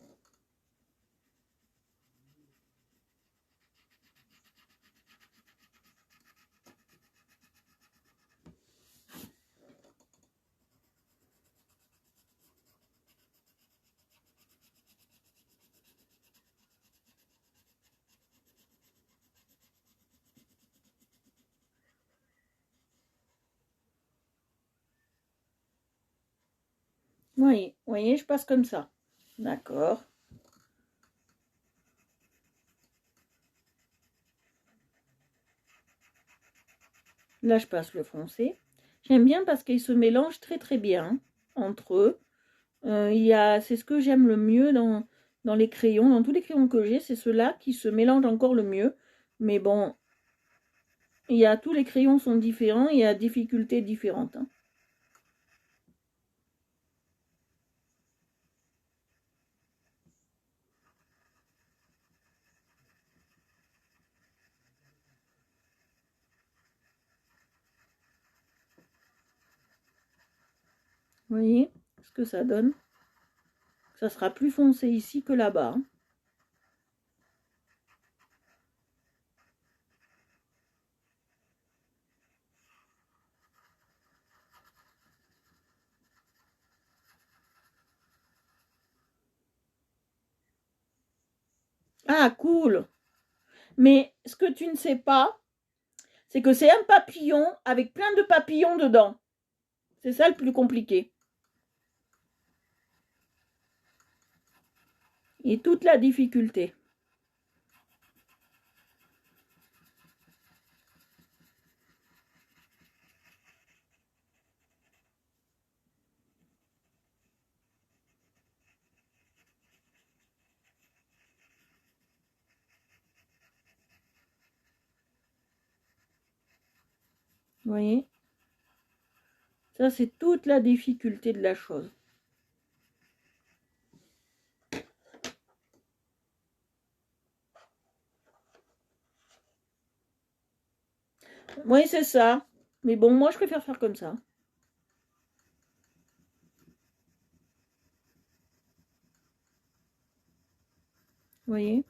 Vous voyez, je passe comme ça. D'accord. Là, je passe le foncé. J'aime bien parce qu'ils se mélangent très très bien entre eux. C'est ce que j'aime le mieux dans les crayons. Dans tous les crayons que j'ai, c'est ceux-là qui se mélangent encore le mieux. Mais bon, tous les crayons sont différents, il y a difficultés différentes. Hein. Vous voyez ce que ça donne? Ça sera plus foncé ici que là-bas. Hein. Ah, cool! Mais ce que tu ne sais pas, c'est que c'est un papillon avec plein de papillons dedans. C'est ça le plus compliqué. Et toute la difficulté. Vous voyez? Ça, c'est toute la difficulté de la chose. Oui, c'est ça. Mais bon, moi, je préfère faire comme ça. Vous voyez?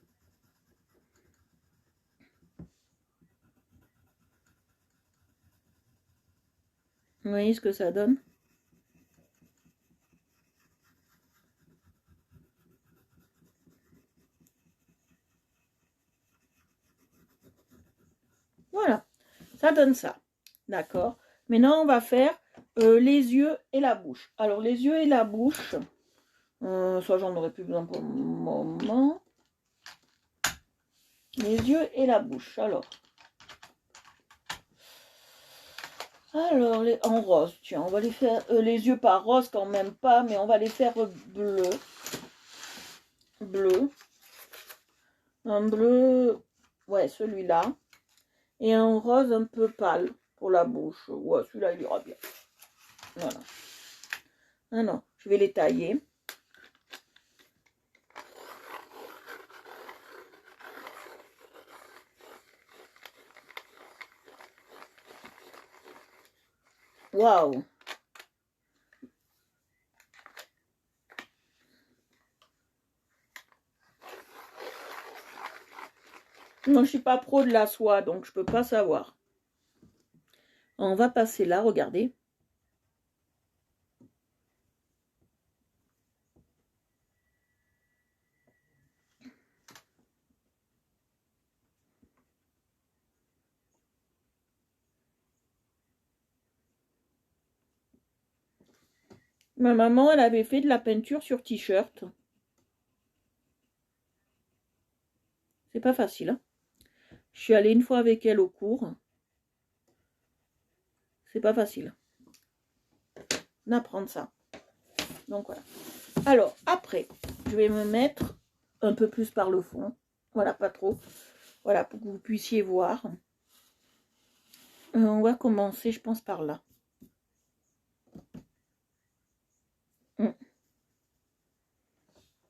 Vous voyez ce que ça donne? Voilà, ça donne ça. D'accord. Maintenant, on va faire les yeux et la bouche. Alors, les yeux et la bouche, ça, j'en aurais plus besoin pour le moment. Les yeux et la bouche. Alors, en rose, tiens, on va les faire, les yeux pas rose quand même pas, mais on va les faire bleu. Bleu. Un bleu, ouais, celui-là. Et un rose un peu pâle pour la bouche. Ouais, celui-là, il ira bien. Voilà. Ah non, je vais les tailler. Waouh! Non, je suis pas pro de la soie, donc je peux pas savoir. On va passer là, regardez. Ma maman, elle avait fait de la peinture sur t-shirt. C'est pas facile. Hein. Je suis allée une fois avec elle au cours. C'est pas facile d'apprendre ça. Donc voilà. Alors, après, je vais me mettre un peu plus par le fond. Voilà, pas trop. Voilà, pour que vous puissiez voir. On va commencer, je pense, par là.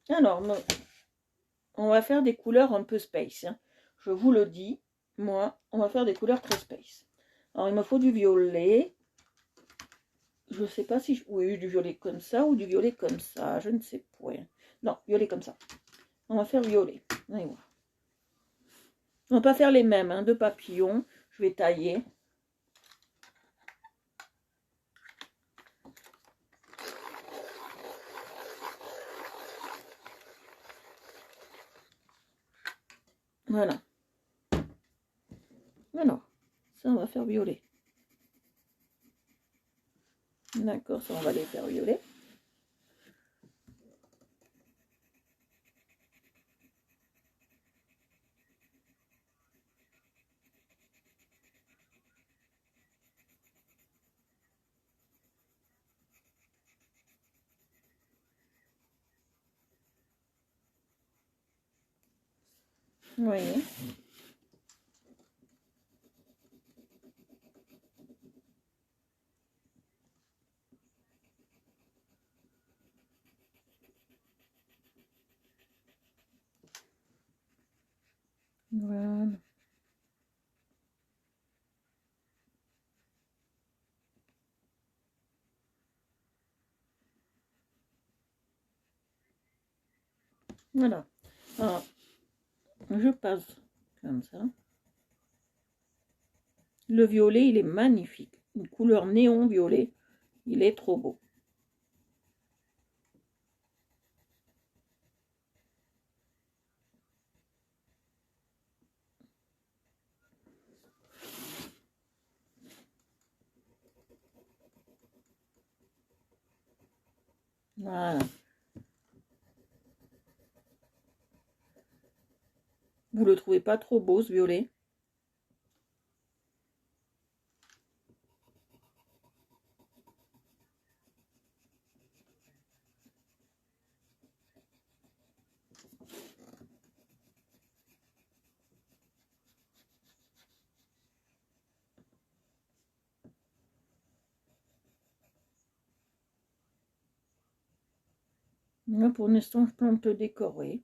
Alors, on va faire des couleurs un peu space. Hein. Je vous le dis, moi, on va faire des couleurs très space. Alors, il me faut du violet. Je ne sais pas si... Oui, du violet comme ça ou du violet comme ça. Je ne sais point. Non, violet comme ça. On va faire violet. Allez voir. On va pas faire les mêmes, hein, de papillons. Je vais tailler. Voilà. Alors, ça, on va faire violet. D'accord, ça, on va les faire violet. Vous voyez. Voilà. Voilà. Alors, je passe comme ça. Le violet, il est magnifique. Une couleur néon violet. Il est trop beau. Voilà. Vous le trouvez pas trop beau, ce violet? Moi, pour l'instant, je peux un peu décorer.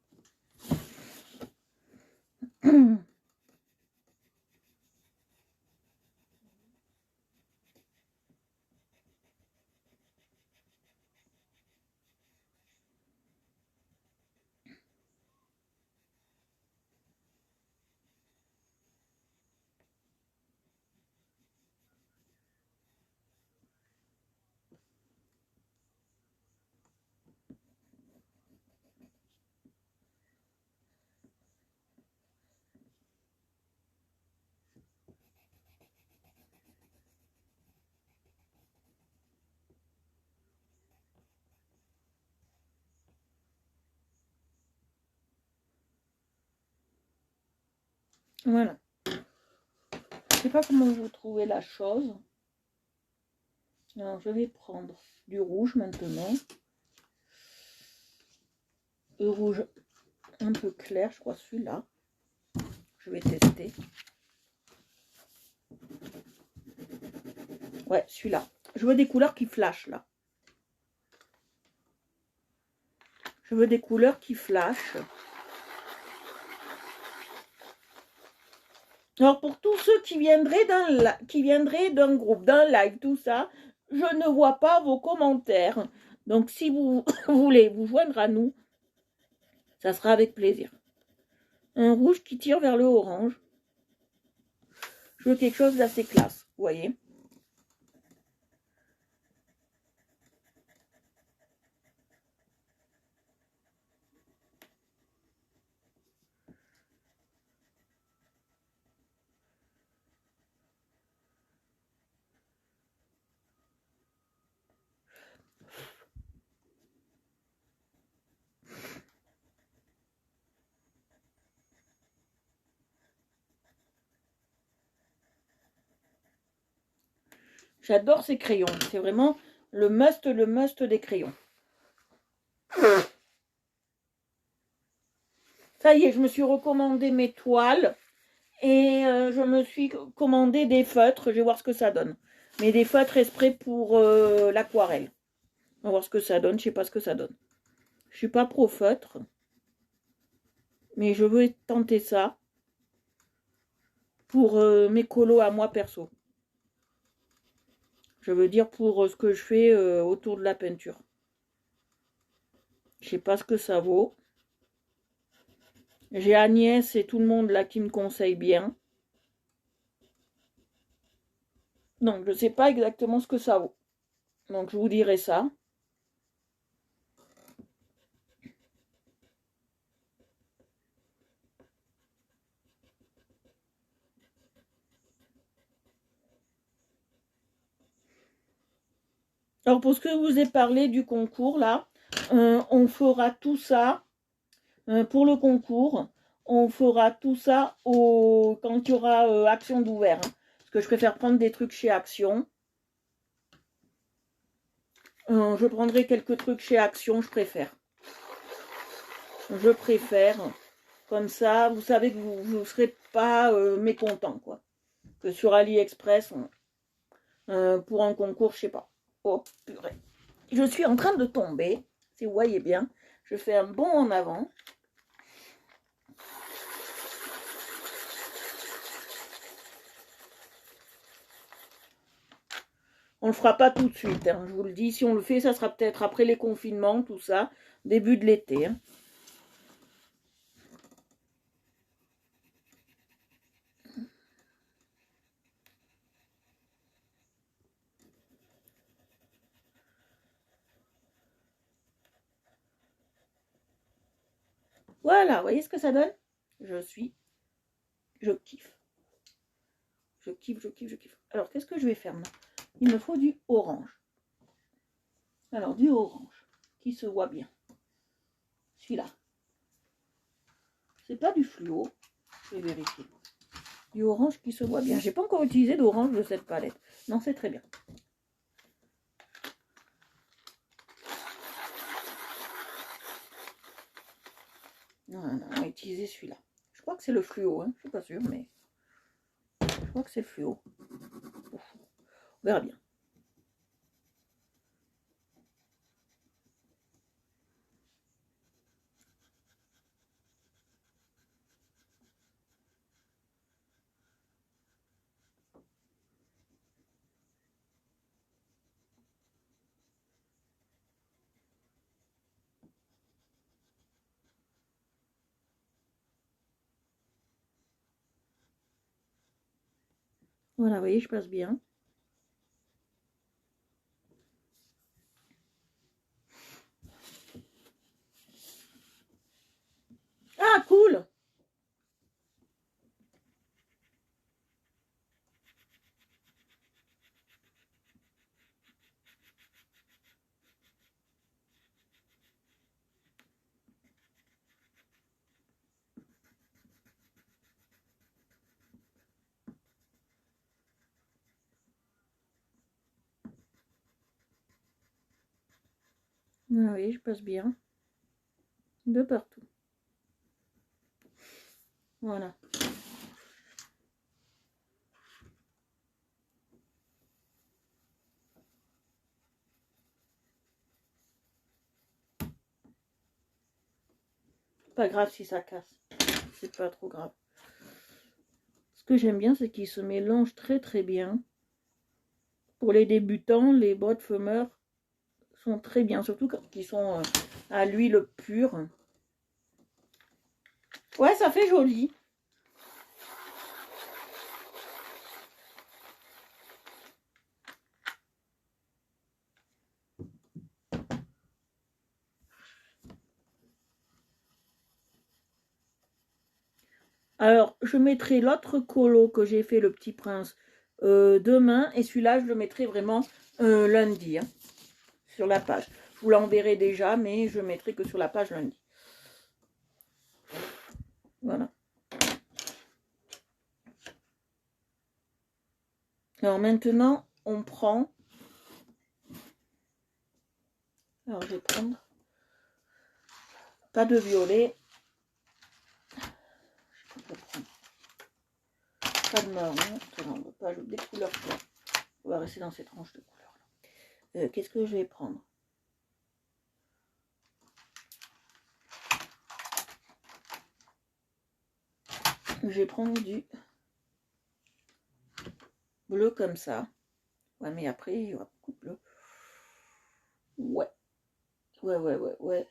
Voilà. Je sais pas comment vous trouvez la chose. Alors, je vais prendre du rouge maintenant. Le rouge un peu clair, je crois celui-là. Je vais tester. Ouais, celui-là. Je veux des couleurs qui flashent, là. Je veux des couleurs qui flashent. Alors, pour tous ceux qui viendraient d'un groupe, d'un live, tout ça, je ne vois pas vos commentaires. Donc, si vous voulez vous joindre à nous, ça sera avec plaisir. Un rouge qui tire vers le orange. Je veux quelque chose d'assez classe, vous voyez. J'adore ces crayons. C'est vraiment le must des crayons. Ça y est, je me suis recommandé mes toiles. Et je me suis commandé des feutres. Je vais voir ce que ça donne. Mais des feutres exprès pour l'aquarelle. On va voir ce que ça donne. Je sais pas ce que ça donne. Je suis pas pro feutre. Mais je veux tenter ça. Pour mes colos à moi perso. Je veux dire pour ce que je fais autour de la peinture. Je sais pas ce que ça vaut. J'ai Agnès et tout le monde là qui me conseille bien. Donc je sais pas exactement ce que ça vaut. Donc je vous dirai ça. Alors pour ce que je vous ai parlé du concours là, on fera tout ça pour le concours. On fera tout ça quand il y aura Action d'ouvert. Hein, parce que je préfère prendre des trucs chez Action. Je prendrai quelques trucs chez Action, je préfère. Je préfère. Comme ça, vous savez que vous ne serez pas mécontent, quoi. Que sur AliExpress, pour un concours, je sais pas. Oh, purée. Je suis en train de tomber, si vous voyez bien. Je fais un bond en avant. On le fera pas tout de suite, hein, je vous le dis. Si on le fait, ça sera peut-être après les confinements, tout ça, début de l'été. Hein. Voilà, vous voyez ce que ça donne? Je kiffe. Je kiffe, je kiffe, je kiffe. Alors, qu'est-ce que je vais faire maintenant? Il me faut du orange. Alors, du orange, qui se voit bien. Celui-là. C'est pas du fluo. Je vais vérifier. Du orange qui se voit bien. J'ai pas encore utilisé d'orange de cette palette. Non, c'est très bien. Non, on va utiliser celui-là. Je crois que c'est le fluo. Hein. Je suis pas sûre, mais je crois que c'est le fluo. On verra bien. Voilà, vous voyez, je passe bien. Ah, cool! Voilà, vous voyez, je passe bien. De partout. Voilà. Pas grave si ça casse. C'est pas trop grave. Ce que j'aime bien, c'est qu'il se mélange très très bien. Pour les débutants, les bottes fumeurs sont très bien, surtout quand ils sont à l'huile pure. Ouais, ça fait joli. Alors, je mettrai l'autre colo que j'ai fait, le Petit Prince, demain. Et celui-là, je le mettrai vraiment lundi, hein, sur la page. Je vous l'enverrai déjà, mais je mettrai que sur la page lundi. Voilà. Alors maintenant, on prend... Alors, je vais prendre... Pas de violet. Je vais prendre Pas de marron. On ne va pas ajouter des couleurs claires. On va rester dans cette tranche de couleurs. Qu'est-ce que je vais prendre? Je vais prendre du bleu comme ça. Ouais, mais après, il y aura beaucoup de bleu. Ouais. Ouais.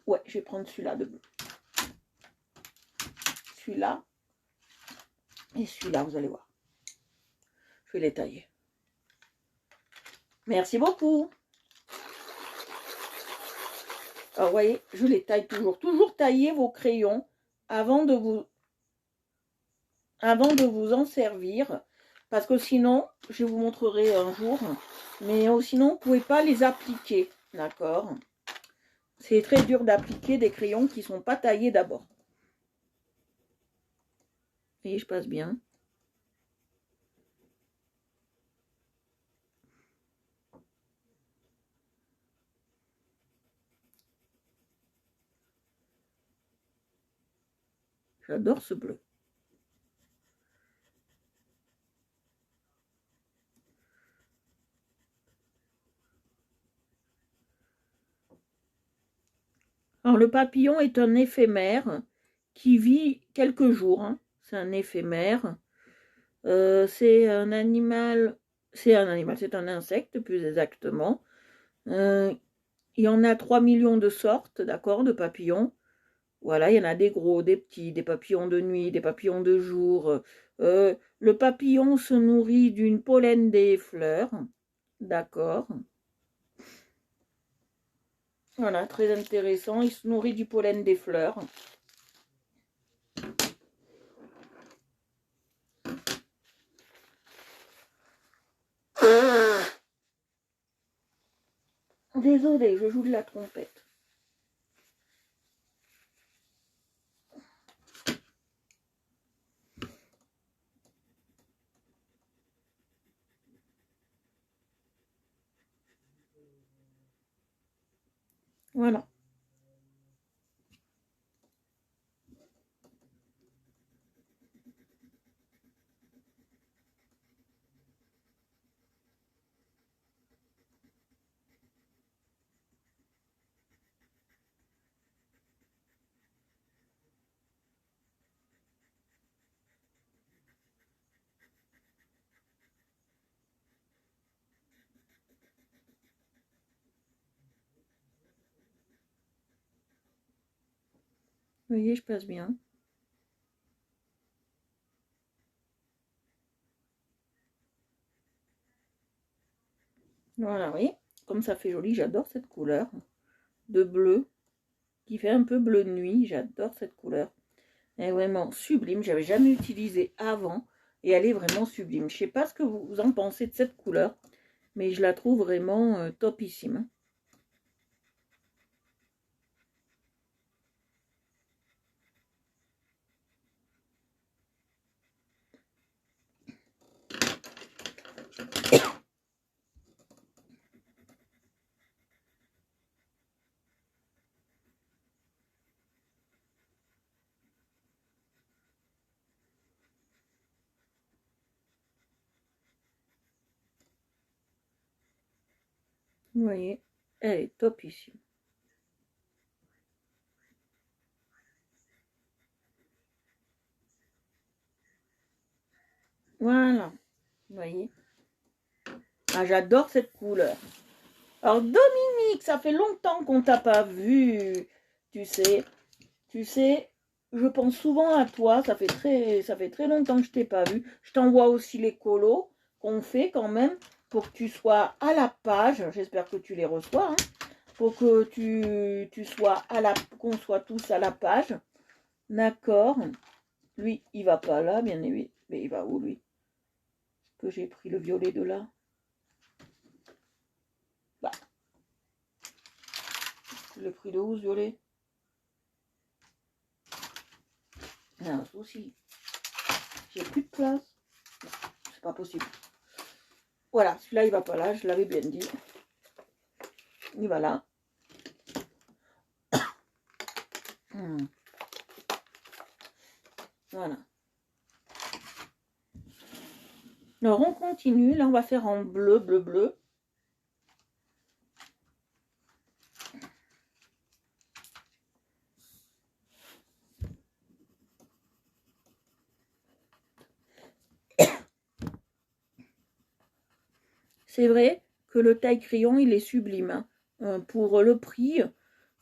Ouais, je vais prendre celui-là de bleu. Celui-là. Et celui-là, vous allez voir. Je vais les tailler. Merci beaucoup. Alors, vous voyez, je les taille toujours. Toujours tailler vos crayons avant de vous en servir. Parce que sinon, je vous montrerai un jour. Mais sinon, vous ne pouvez pas les appliquer. D'accord? C'est très dur d'appliquer des crayons qui ne sont pas taillés d'abord. Vous voyez, je passe bien. J'adore ce bleu. Alors, le papillon est un éphémère qui vit quelques jours. Hein. C'est un éphémère. C'est un animal, c'est un insecte plus exactement. Il y en a 3 millions de sortes, d'accord, de papillons. Voilà, il y en a des gros, des petits, des papillons de nuit, des papillons de jour. Le papillon se nourrit d'une pollen des fleurs, d'accord. Voilà, très intéressant. Il se nourrit du pollen des fleurs. Désolée, je joue de la trompette. Voilà. Vous voyez, je passe bien. Voilà, oui, comme ça fait joli, j'adore cette couleur de bleu qui fait un peu bleu de nuit, j'adore cette couleur. Elle est vraiment sublime, j'avais jamais utilisé avant et elle est vraiment sublime. Je sais pas ce que vous en pensez de cette couleur, mais je la trouve vraiment topissime. Vous voyez, elle est topissime. Voilà, vous voyez. Ah, j'adore cette couleur. Alors Dominique, ça fait longtemps qu'on t'a pas vu, tu sais, je pense souvent à toi, ça fait très longtemps que je t'ai pas vu. Je t'envoie aussi les colos qu'on fait quand même pour que tu sois à la page. J'espère que tu les reçois, hein, pour que tu sois qu'on soit tous à la page. D'accord. Lui, il va pas là, bien évidemment. Mais il va où lui? Que j'ai pris le violet de là. Bah. Le prix de où ce violet? Il y a un souci. J'ai plus de place. C'est pas possible. Voilà, celui-là, il va pas là, je l'avais bien dit. Il va là. Voilà. Alors, on continue. Là, on va faire en bleu, bleu, bleu. C'est vrai que le taille-crayon, il est sublime. Hein. Pour le prix,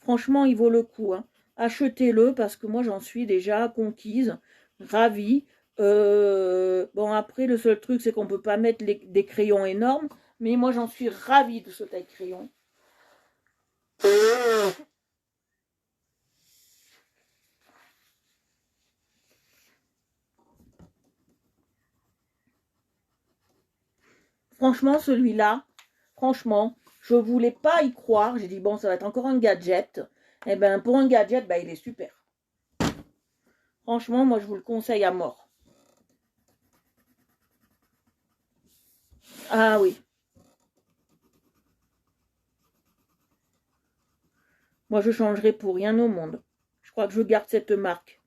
franchement, il vaut le coup. Hein. Achetez-le parce que moi, j'en suis déjà conquise, ravie. Bon, après, le seul truc, c'est qu'on ne peut pas mettre des crayons énormes. Mais moi, j'en suis ravie de ce taille-crayon. Franchement, celui-là, franchement, je voulais pas y croire. J'ai dit, bon, ça va être encore un gadget. Eh bien, pour un gadget, il est super. Franchement, moi, je vous le conseille à mort. Ah oui. Moi, je changerai pour rien au monde. Je crois que je garde cette marque.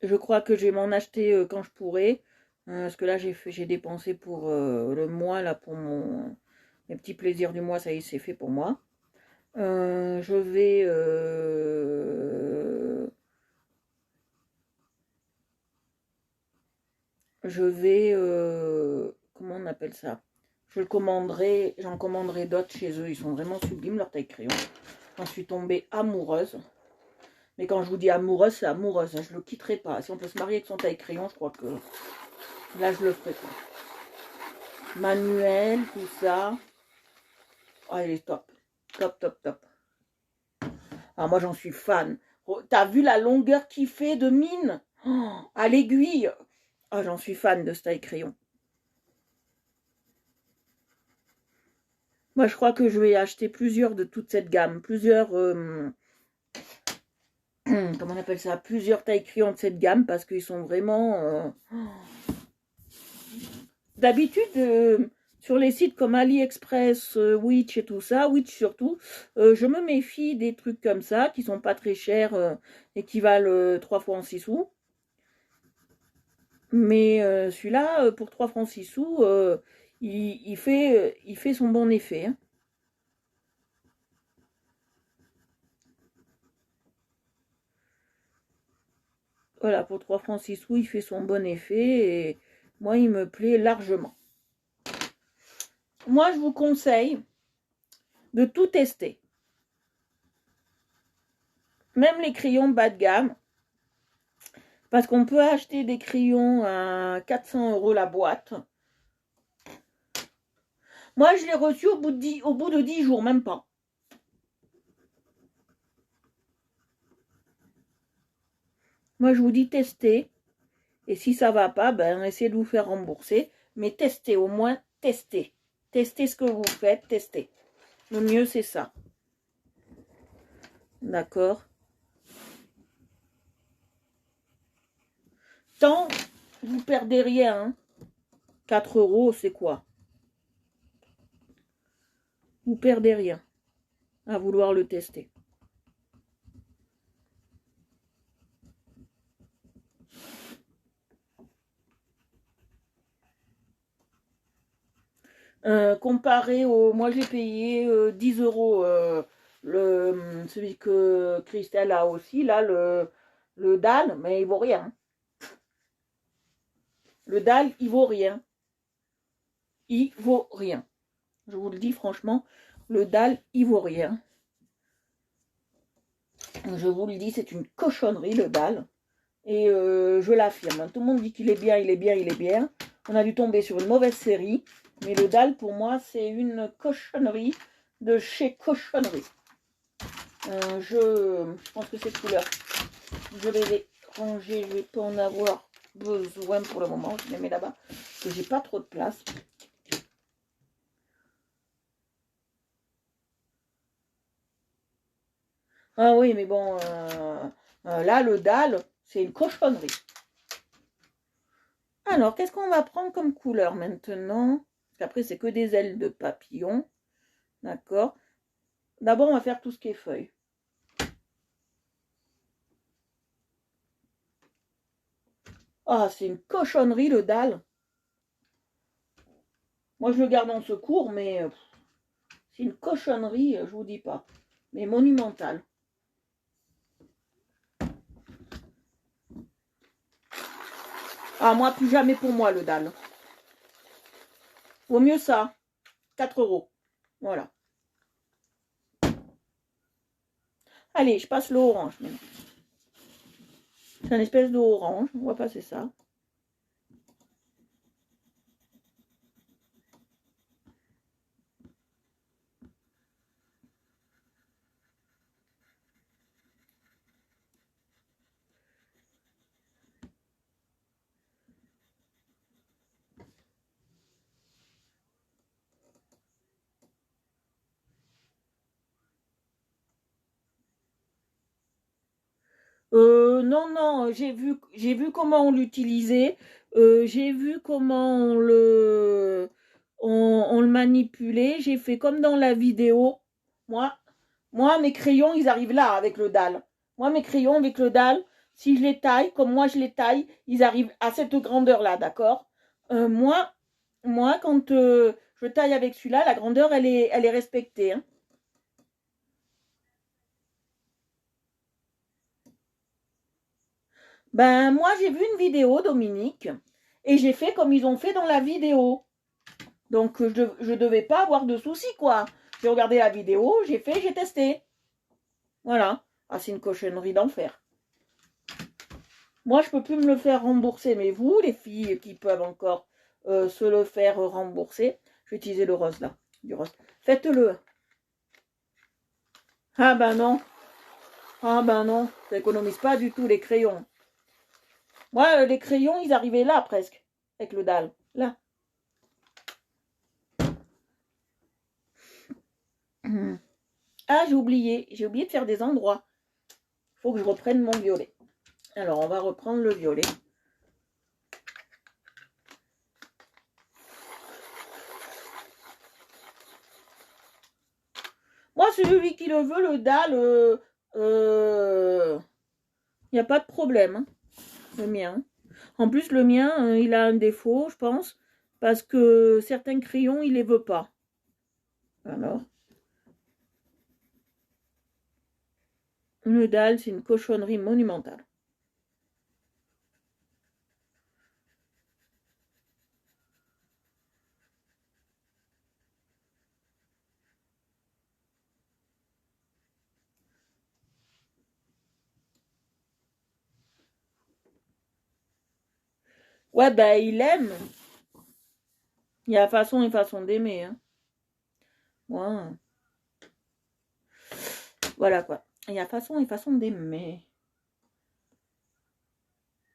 Je crois que je vais m'en acheter quand je pourrai. Parce que là, j'ai dépensé pour le mois, là, pour mes petits plaisirs du mois, ça y est, c'est fait pour moi. Je vais... comment on appelle ça? J'en commanderai d'autres chez eux. Ils sont vraiment sublimes, leur taille crayon. J'en suis tombée amoureuse. Mais quand je vous dis amoureuse, c'est amoureuse. Je ne le quitterai pas. Si on peut se marier avec son taille crayon, je crois que là, je le ferai pas. Manuel, tout ça. Oh, il est top. Top, top, top. Alors moi, j'en suis fan. T'as vu la longueur qu'il fait de mine à l'aiguille? Oh, j'en suis fan de ce taille crayon. Moi, je crois que je vais acheter plusieurs de toute cette gamme. Plusieurs... comment on appelle ça? Plusieurs tailles crayons de cette gamme parce qu'ils sont vraiment... D'habitude, sur les sites comme AliExpress, Witch et tout ça, Witch surtout, je me méfie des trucs comme ça qui sont pas très chers et qui valent 3 francs 6 sous. Mais celui-là, pour 3 francs 6 sous, il fait son bon effet. Hein. Voilà, pour 3 francs 6 sous, il fait son bon effet et moi, il me plaît largement. Moi, je vous conseille de tout tester. Même les crayons bas de gamme. Parce qu'on peut acheter des crayons à 400 € la boîte. Moi, je l'ai reçu au bout de 10 jours, même pas. Moi, je vous dis tester. Et si ça va pas, essayez de vous faire rembourser. Mais testez, au moins, testez. Testez ce que vous faites, testez. Le mieux, c'est ça. D'accord. Tant, vous perdez rien. Hein. 4 €, c'est quoi? Vous perdez rien à vouloir le tester. Comparé au... Moi, j'ai payé 10 € celui que Christelle a aussi, là, le dalle, mais il vaut rien. Le dalle, il vaut rien. Il vaut rien. Je vous le dis franchement, le dalle, il vaut rien. Je vous le dis, c'est une cochonnerie, le dalle. Et je l'affirme. Tout le monde dit qu'il est bien, il est bien, il est bien. On a dû tomber sur une mauvaise série. Mais le dalle, pour moi, c'est une cochonnerie de chez cochonnerie. Je pense que cette couleur, je vais les ranger. Je ne vais pas en avoir besoin pour le moment. Je les mets là-bas. Parce que j'ai pas trop de place. Ah oui, mais bon, là, le dalle, c'est une cochonnerie. Alors, qu'est-ce qu'on va prendre comme couleur maintenant? Après, c'est que des ailes de papillon. D'accord. D'abord, on va faire tout ce qui est feuilles. Ah, c'est une cochonnerie le dalle. Moi, je le garde en secours, mais c'est une cochonnerie, je vous dis pas. Mais monumentale. Ah, moi, plus jamais pour moi le dalle. Vaut mieux ça. 4 euros. Voilà. Allez, je passe l'eau orange maintenant. C'est une espèce d'eau orange. On va passer ça. Non, non, j'ai vu comment on l'utilisait. J'ai vu comment on le manipulait. J'ai fait comme dans la vidéo. Moi, moi, mes crayons, ils arrivent là avec le dalle. Moi, mes crayons avec le dalle, si je les taille, comme moi je les taille, ils arrivent à cette grandeur-là, d'accord? Moi, quand je taille avec celui-là, la grandeur, elle est respectée, hein. Ben, moi, j'ai vu une vidéo, Dominique, et j'ai fait comme ils ont fait dans la vidéo. Donc, je devais pas avoir de soucis, quoi. J'ai regardé la vidéo, j'ai fait, j'ai testé. Voilà. Ah, c'est une cochonnerie d'enfer. Moi, je peux plus me le faire rembourser, mais vous, les filles qui peuvent encore se le faire rembourser, je vais utiliser le rose, là, du rose. Faites-le. Ah ben non. Ah ben non. Ça économise pas du tout les crayons. Moi, les crayons, ils arrivaient là, presque, avec le dalle. Là. Ah, j'ai oublié de faire des endroits. Il faut que je reprenne mon violet. Alors, on va reprendre le violet. Moi, celui qui le veut, le dalle, il n'y a pas de problème, hein, le mien. En plus, le mien, il a un défaut, je pense, parce que certains crayons, il les veut pas. Alors, le dalle, c'est une cochonnerie monumentale. Ouais, ben, il aime. Il y a façon et façon d'aimer, hein. Ouais. Voilà, quoi. Il y a façon et façon d'aimer.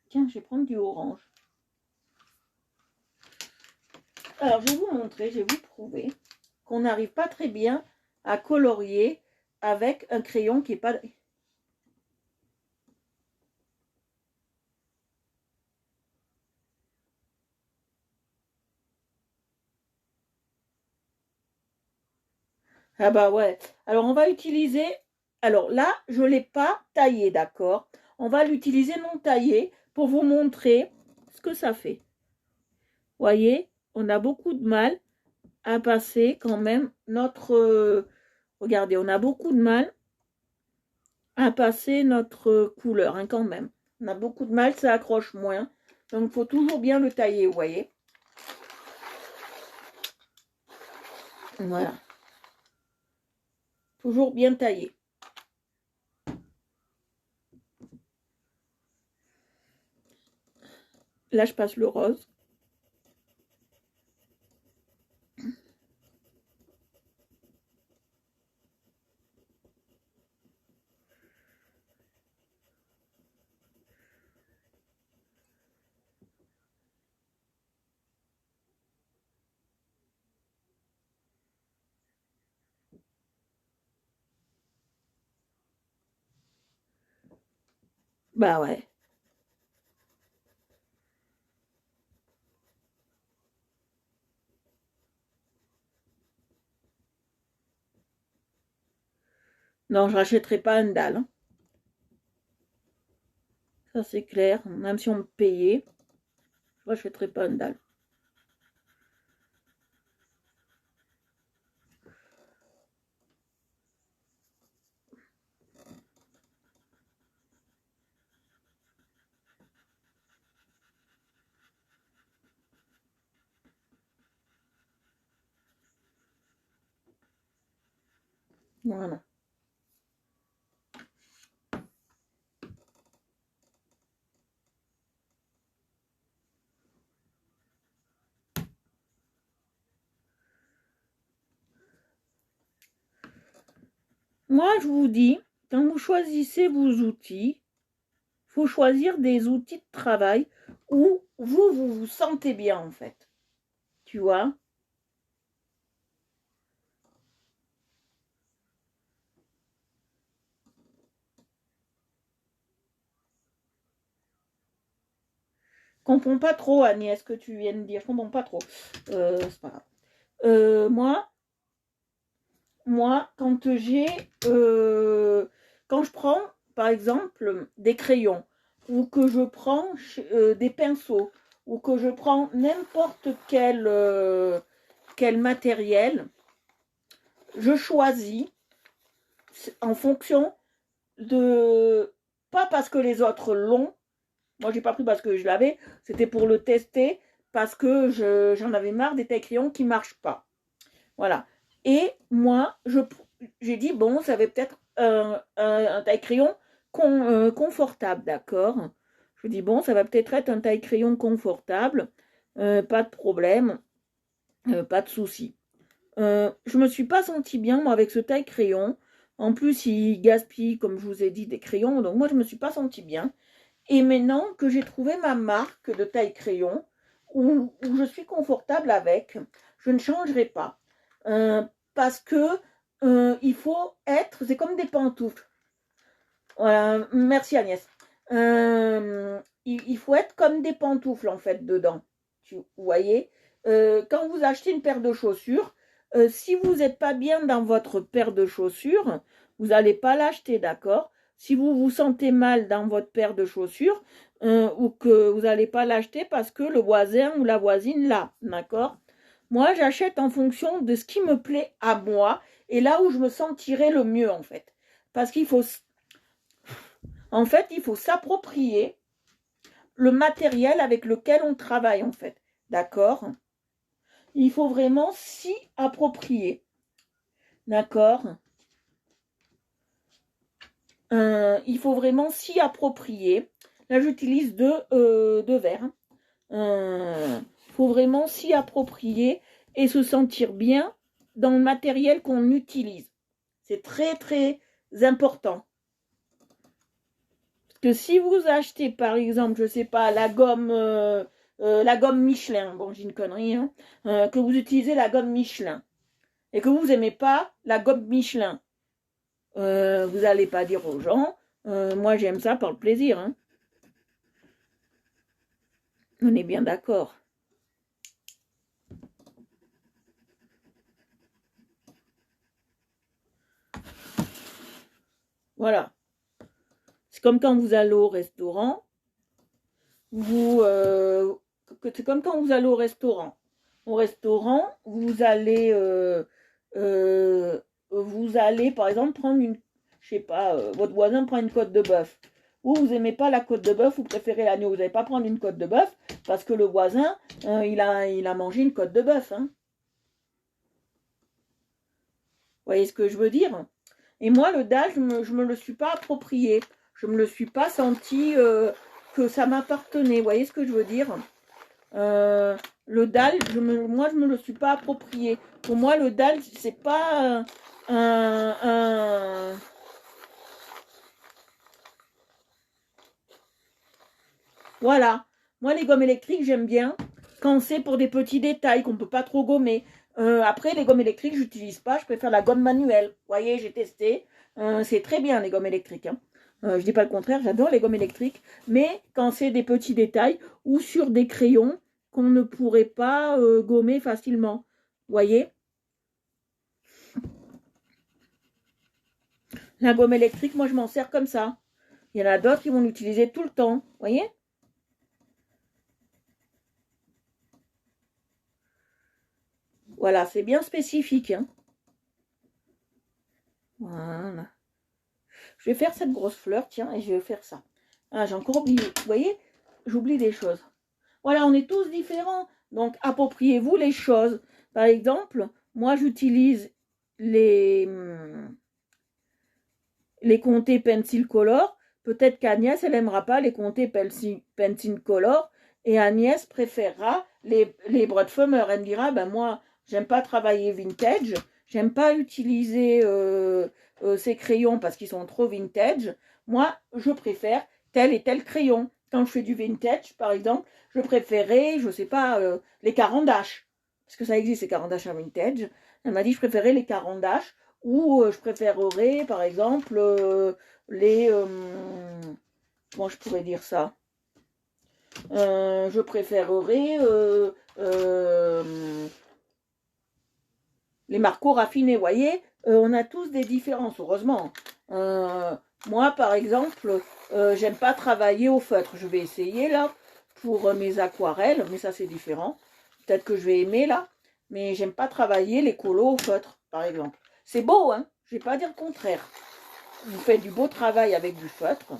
Tiens, je vais prendre du orange. Alors, je vais vous montrer, je vais vous prouver qu'on n'arrive pas très bien à colorier avec un crayon qui n'est pas... Ah bah ouais. Alors, on va utiliser... Alors là, je ne l'ai pas taillé, d'accord? On va l'utiliser non taillé pour vous montrer ce que ça fait. Vous voyez, on a beaucoup de mal à passer quand même notre... regardez, on a beaucoup de mal à passer notre couleur, hein, quand même. On a beaucoup de mal, ça accroche moins. Donc, il faut toujours bien le tailler, vous voyez. Voilà. Toujours bien taillé. Là, je passe le rose. Bah ouais. Non, je rachèterai pas un dalle, hein. Ça, c'est clair. Même si on me payait. Moi, je ne mettrai pas un dalle. Voilà. Moi, je vous dis, quand vous choisissez vos outils, il faut choisir des outils de travail où vous sentez bien, en fait. Tu vois? Je comprends pas trop, Agnès, ce que tu viens de dire. Je comprends pas trop. C'est pas grave. Moi, quand je prends, par exemple, des crayons, ou que je prends des pinceaux, ou que je prends n'importe quel matériel, je choisis en fonction de, pas parce que les autres l'ont, moi j'ai pas pris parce que je l'avais, c'était pour le tester, parce que j'en avais marre des tailles crayons qui marchent pas. Voilà. Et moi, j'ai dit, bon, ça va peut-être un taille-crayon confortable, d'accord? Je dis, bon, ça va peut-être être un taille-crayon confortable, pas de problème, pas de souci. Je me suis pas sentie bien, moi, avec ce taille-crayon. En plus, il gaspille, comme je vous ai dit, des crayons, donc moi, je me suis pas sentie bien. Et maintenant que j'ai trouvé ma marque de taille-crayon, où je suis confortable avec, je ne changerai pas. Parce que il faut être, c'est comme des pantoufles. Voilà, merci Agnès. Il faut être comme des pantoufles en fait dedans. Vous voyez, quand vous achetez une paire de chaussures, si vous n'êtes pas bien dans votre paire de chaussures, vous n'allez pas l'acheter, d'accord? Si vous vous sentez mal dans votre paire de chaussures, ou que vous n'allez pas l'acheter parce que le voisin ou la voisine l'a, d'accord? Moi, j'achète en fonction de ce qui me plaît à moi et là où je me sentirai le mieux, en fait. Parce qu'il faut, en fait, il faut s'approprier le matériel avec lequel on travaille, en fait. D'accord? Il faut vraiment s'y approprier. D'accord? Il faut vraiment s'y approprier. Là, j'utilise deux verres. Il faut vraiment s'y approprier et se sentir bien dans le matériel qu'on utilise. C'est très, très important. Parce que si vous achetez, par exemple, je ne sais pas, la gomme Michelin, bon, j'ai une connerie, hein, que vous utilisez la gomme Michelin et que vous n'aimez pas la gomme Michelin, vous n'allez pas dire aux gens, moi j'aime ça par le plaisir. Hein. On est bien d'accord. Voilà. C'est comme quand vous allez au restaurant. C'est comme quand vous allez au restaurant. Au restaurant, vous allez par exemple prendre une, je sais pas, votre voisin prend une côte de bœuf. Ou vous n'aimez pas la côte de bœuf, vous préférez l'agneau. Vous n'allez pas prendre une côte de bœuf parce que le voisin, il a mangé une côte de bœuf. Hein. Vous voyez ce que je veux dire? Et moi, le dalle, je me le suis pas approprié. Je me le suis pas senti que ça m'appartenait. Vous voyez ce que je veux dire? Le dalle, moi, je me le suis pas approprié. Pour moi, le dalle, c'est pas un... Voilà. Moi, les gommes électriques, j'aime bien quand c'est pour des petits détails qu'on ne peut pas trop gommer. Après, les gommes électriques, je n'utilise pas. Je préfère la gomme manuelle. Vous voyez, j'ai testé. C'est très bien, les gommes électriques. Hein. Je ne dis pas le contraire, j'adore les gommes électriques. Mais quand c'est des petits détails ou sur des crayons qu'on ne pourrait pas gommer facilement. Vous voyez? La gomme électrique, moi, je m'en sers comme ça. Il y en a d'autres qui vont l'utiliser tout le temps. Vous voyez? Voilà, c'est bien spécifique. Hein. Voilà. Je vais faire cette grosse fleur, tiens, et je vais faire ça. Ah, j'ai encore oublié. Vous voyez, j'oublie des choses. Voilà, on est tous différents. Donc, appropriez-vous les choses. Par exemple, moi, j'utilise les comtés Pencil Color. Peut-être qu'Agnès, elle n'aimera pas les comtés Pencil Color. Et Agnès préférera les Broadfumer. Elle me dira, ben moi, j'aime pas travailler vintage. J'aime pas utiliser ces crayons parce qu'ils sont trop vintage. Moi, je préfère tel et tel crayon. Quand je fais du vintage, par exemple, je préférais, je sais pas, les Carandache. Parce que ça existe, les Carandache en vintage. Elle m'a dit, je préférais les Carandache. Ou je préférerais, par exemple, les... comment je pourrais dire ça je préférerais les marcos raffinés, vous voyez, on a tous des différences, heureusement. Moi, par exemple, j'aime pas travailler au feutre. Je vais essayer, là, pour mes aquarelles, mais ça, c'est différent. Peut-être que je vais aimer, là, mais j'aime pas travailler les colos au feutre, par exemple. C'est beau, hein, je vais pas dire le contraire. Vous faites du beau travail avec du feutre,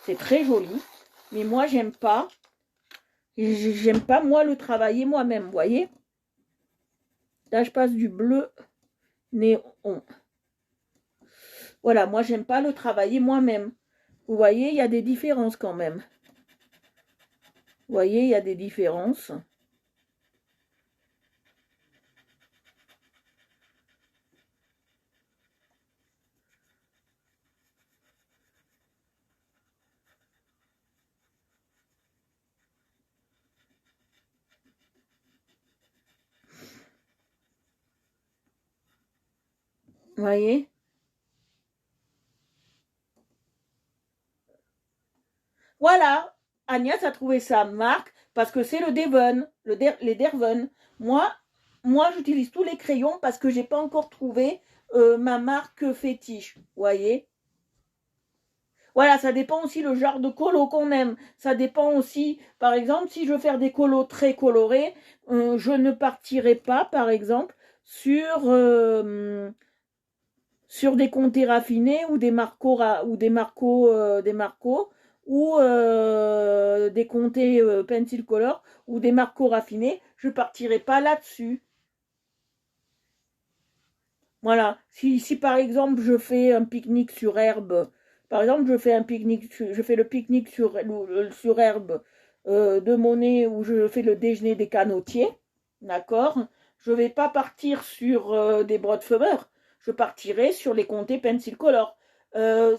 c'est très joli, mais moi, j'aime pas, moi, le travailler moi-même, vous voyez. Là, je passe du bleu néon. Voilà, moi, j'aime pas le travailler moi-même. Vous voyez, il y a des différences quand même. Vous voyez, il y a des différences. Vous voyez? Voilà, Agnès a trouvé sa marque parce que c'est le Devon, les Derven. Moi j'utilise tous les crayons parce que j'ai pas encore trouvé ma marque fétiche. Vous voyez? Voilà, ça dépend aussi le genre de colo qu'on aime. Ça dépend aussi, par exemple, si je veux faire des colos très colorés, je ne partirai pas, par exemple, sur des comtés raffinés ou des marcos ou des comtés pencil color ou des marcos raffinés. Je partirai pas là-dessus. Voilà. Si par exemple je fais un pique-nique sur herbe, par exemple je fais le pique-nique sur herbe de Monet où je fais le déjeuner des canotiers, d'accord. Je vais pas partir sur des broadfumer, je partirai sur les comtés pencil color.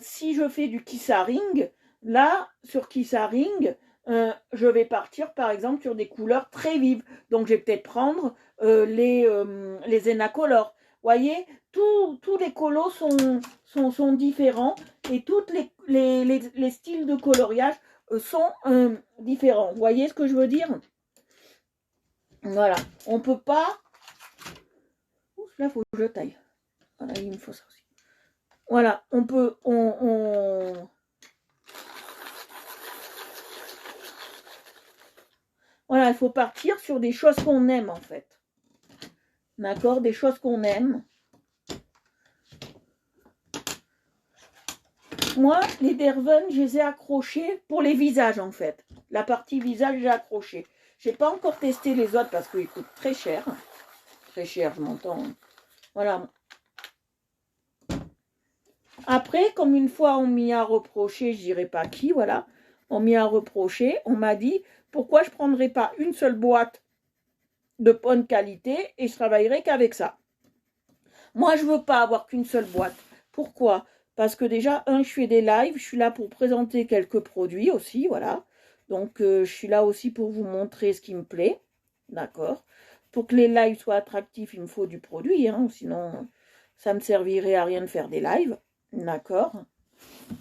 Si je fais du kissaring, là sur kissaring, je vais partir par exemple sur des couleurs très vives. Donc je vais peut-être prendre les Enacolor. Voyez, tous les colos sont différents et tous les styles de coloriage sont différents. Vous voyez ce que je veux dire? Voilà, on peut pas... Ouf, là, il faut que je taille. Voilà, il me faut ça aussi. Voilà, on peut... Voilà, il faut partir sur des choses qu'on aime, en fait. D'accord? Des choses qu'on aime. Moi, les Derven, je les ai accrochés pour les visages, en fait. La partie visage, j'ai accroché. Je n'ai pas encore testé les autres parce qu'ils coûtent très cher. Très cher, je m'entends. Voilà. Après, comme une fois, on m'y a reproché, je dirais pas qui, voilà. On m'y a reproché, on m'a dit, pourquoi je ne prendrais pas une seule boîte de bonne qualité et je travaillerai qu'avec ça. Moi, je ne veux pas avoir qu'une seule boîte. Pourquoi? Parce que déjà, je fais des lives, je suis là pour présenter quelques produits aussi, voilà. Donc, je suis là aussi pour vous montrer ce qui me plaît, d'accord. Pour que les lives soient attractifs, il me faut du produit, hein, sinon, ça ne me servirait à rien de faire des lives, d'accord.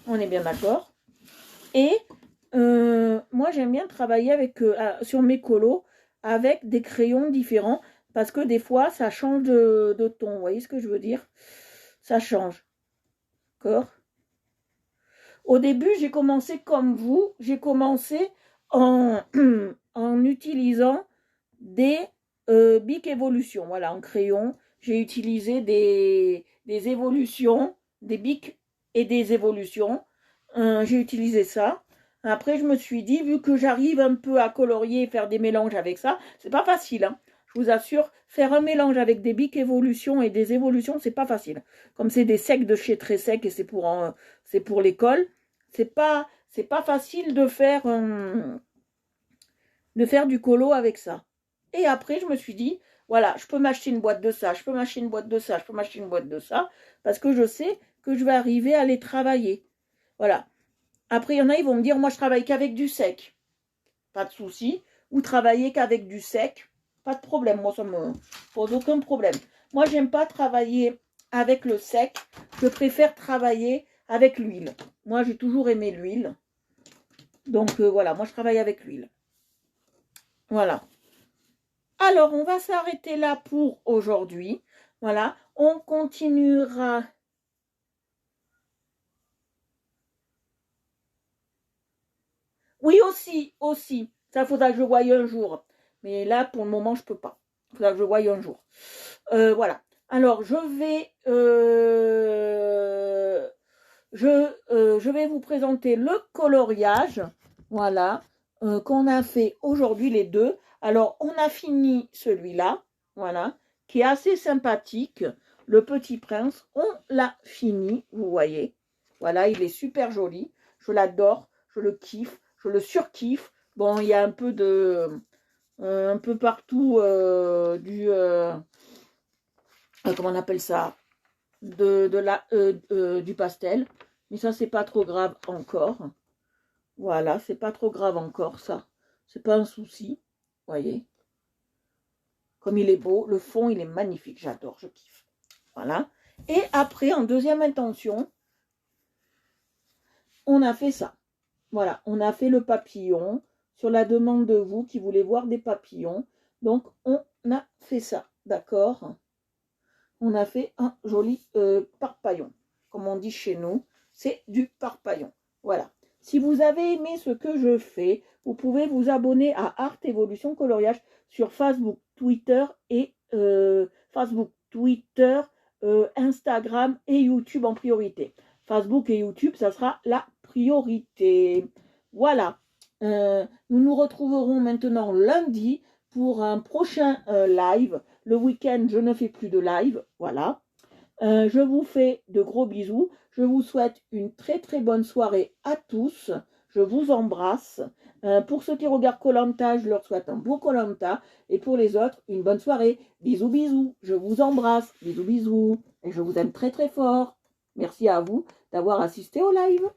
On est bien d'accord. Et moi, j'aime bien travailler sur mes colos avec des crayons différents parce que des fois, ça change de ton. Vous voyez ce que je veux dire? Ça change. D'accord? Au début, j'ai commencé comme vous. J'ai commencé en utilisant des Bic Évolution. Voilà, en crayon, j'ai utilisé des évolutions, des bics et des évolutions. J'ai utilisé ça. Après, je me suis dit, vu que j'arrive un peu à colorier et faire des mélanges avec ça, c'est pas facile, hein. Je vous assure, faire un mélange avec des bics évolution et des évolutions, c'est pas facile. Comme c'est des secs de chez Très Sec et c'est pour l'école, c'est pas facile de faire du colo avec ça. Et après, je me suis dit, voilà, je peux m'acheter une boîte de ça, je peux m'acheter une boîte de ça, je peux m'acheter une boîte de ça, parce que je sais que je vais arriver à les travailler. Voilà. Après, il y en a, ils vont me dire, moi, je travaille qu'avec du sec. Pas de souci. Ou travailler qu'avec du sec. Pas de problème. Moi, ça me pose aucun problème. Moi, j'aime pas travailler avec le sec. Je préfère travailler avec l'huile. Moi, j'ai toujours aimé l'huile. Donc, voilà, moi, je travaille avec l'huile. Voilà. Alors, on va s'arrêter là pour aujourd'hui. Voilà. On continuera. Oui, aussi. Ça, faudra que je voie un jour. Mais là, pour le moment, je peux pas. Il faudra que je voie un jour. Voilà. Alors, je vais vous présenter le coloriage. Voilà. Qu'on a fait aujourd'hui les deux. Alors, on a fini celui-là. Voilà. Qui est assez sympathique. Le Petit Prince. On l'a fini. Vous voyez. Voilà. Il est super joli. Je l'adore. Je le kiffe. Je le surkiffe. Bon, il y a un peu un peu partout comment on appelle ça, du pastel. Mais ça, c'est pas trop grave encore. Voilà, c'est pas trop grave encore, ça. C'est pas un souci. Voyez. Comme il est beau. Le fond, il est magnifique. J'adore, je kiffe. Voilà. Et après, en deuxième intention, on a fait ça. Voilà, on a fait le papillon sur la demande de vous qui voulez voir des papillons. Donc, on a fait ça, d'accord? On a fait un joli parpaillon. Comme on dit chez nous, c'est du parpaillon. Voilà. Si vous avez aimé ce que je fais, vous pouvez vous abonner à Art Evolution Coloriage sur Facebook, Twitter et Instagram et YouTube en priorité. Facebook et YouTube, ça sera la priorité. Voilà. Nous nous retrouverons maintenant lundi pour un prochain live. Le week-end, je ne fais plus de live. Voilà. Je vous fais de gros bisous. Je vous souhaite une très très bonne soirée à tous. Je vous embrasse. Pour ceux qui regardent Koh-Lanta, je leur souhaite un beau Koh-Lanta. Et pour les autres, une bonne soirée. Bisous bisous. Je vous embrasse. Bisous bisous. Et je vous aime très très fort. Merci à vous d'avoir assisté au live.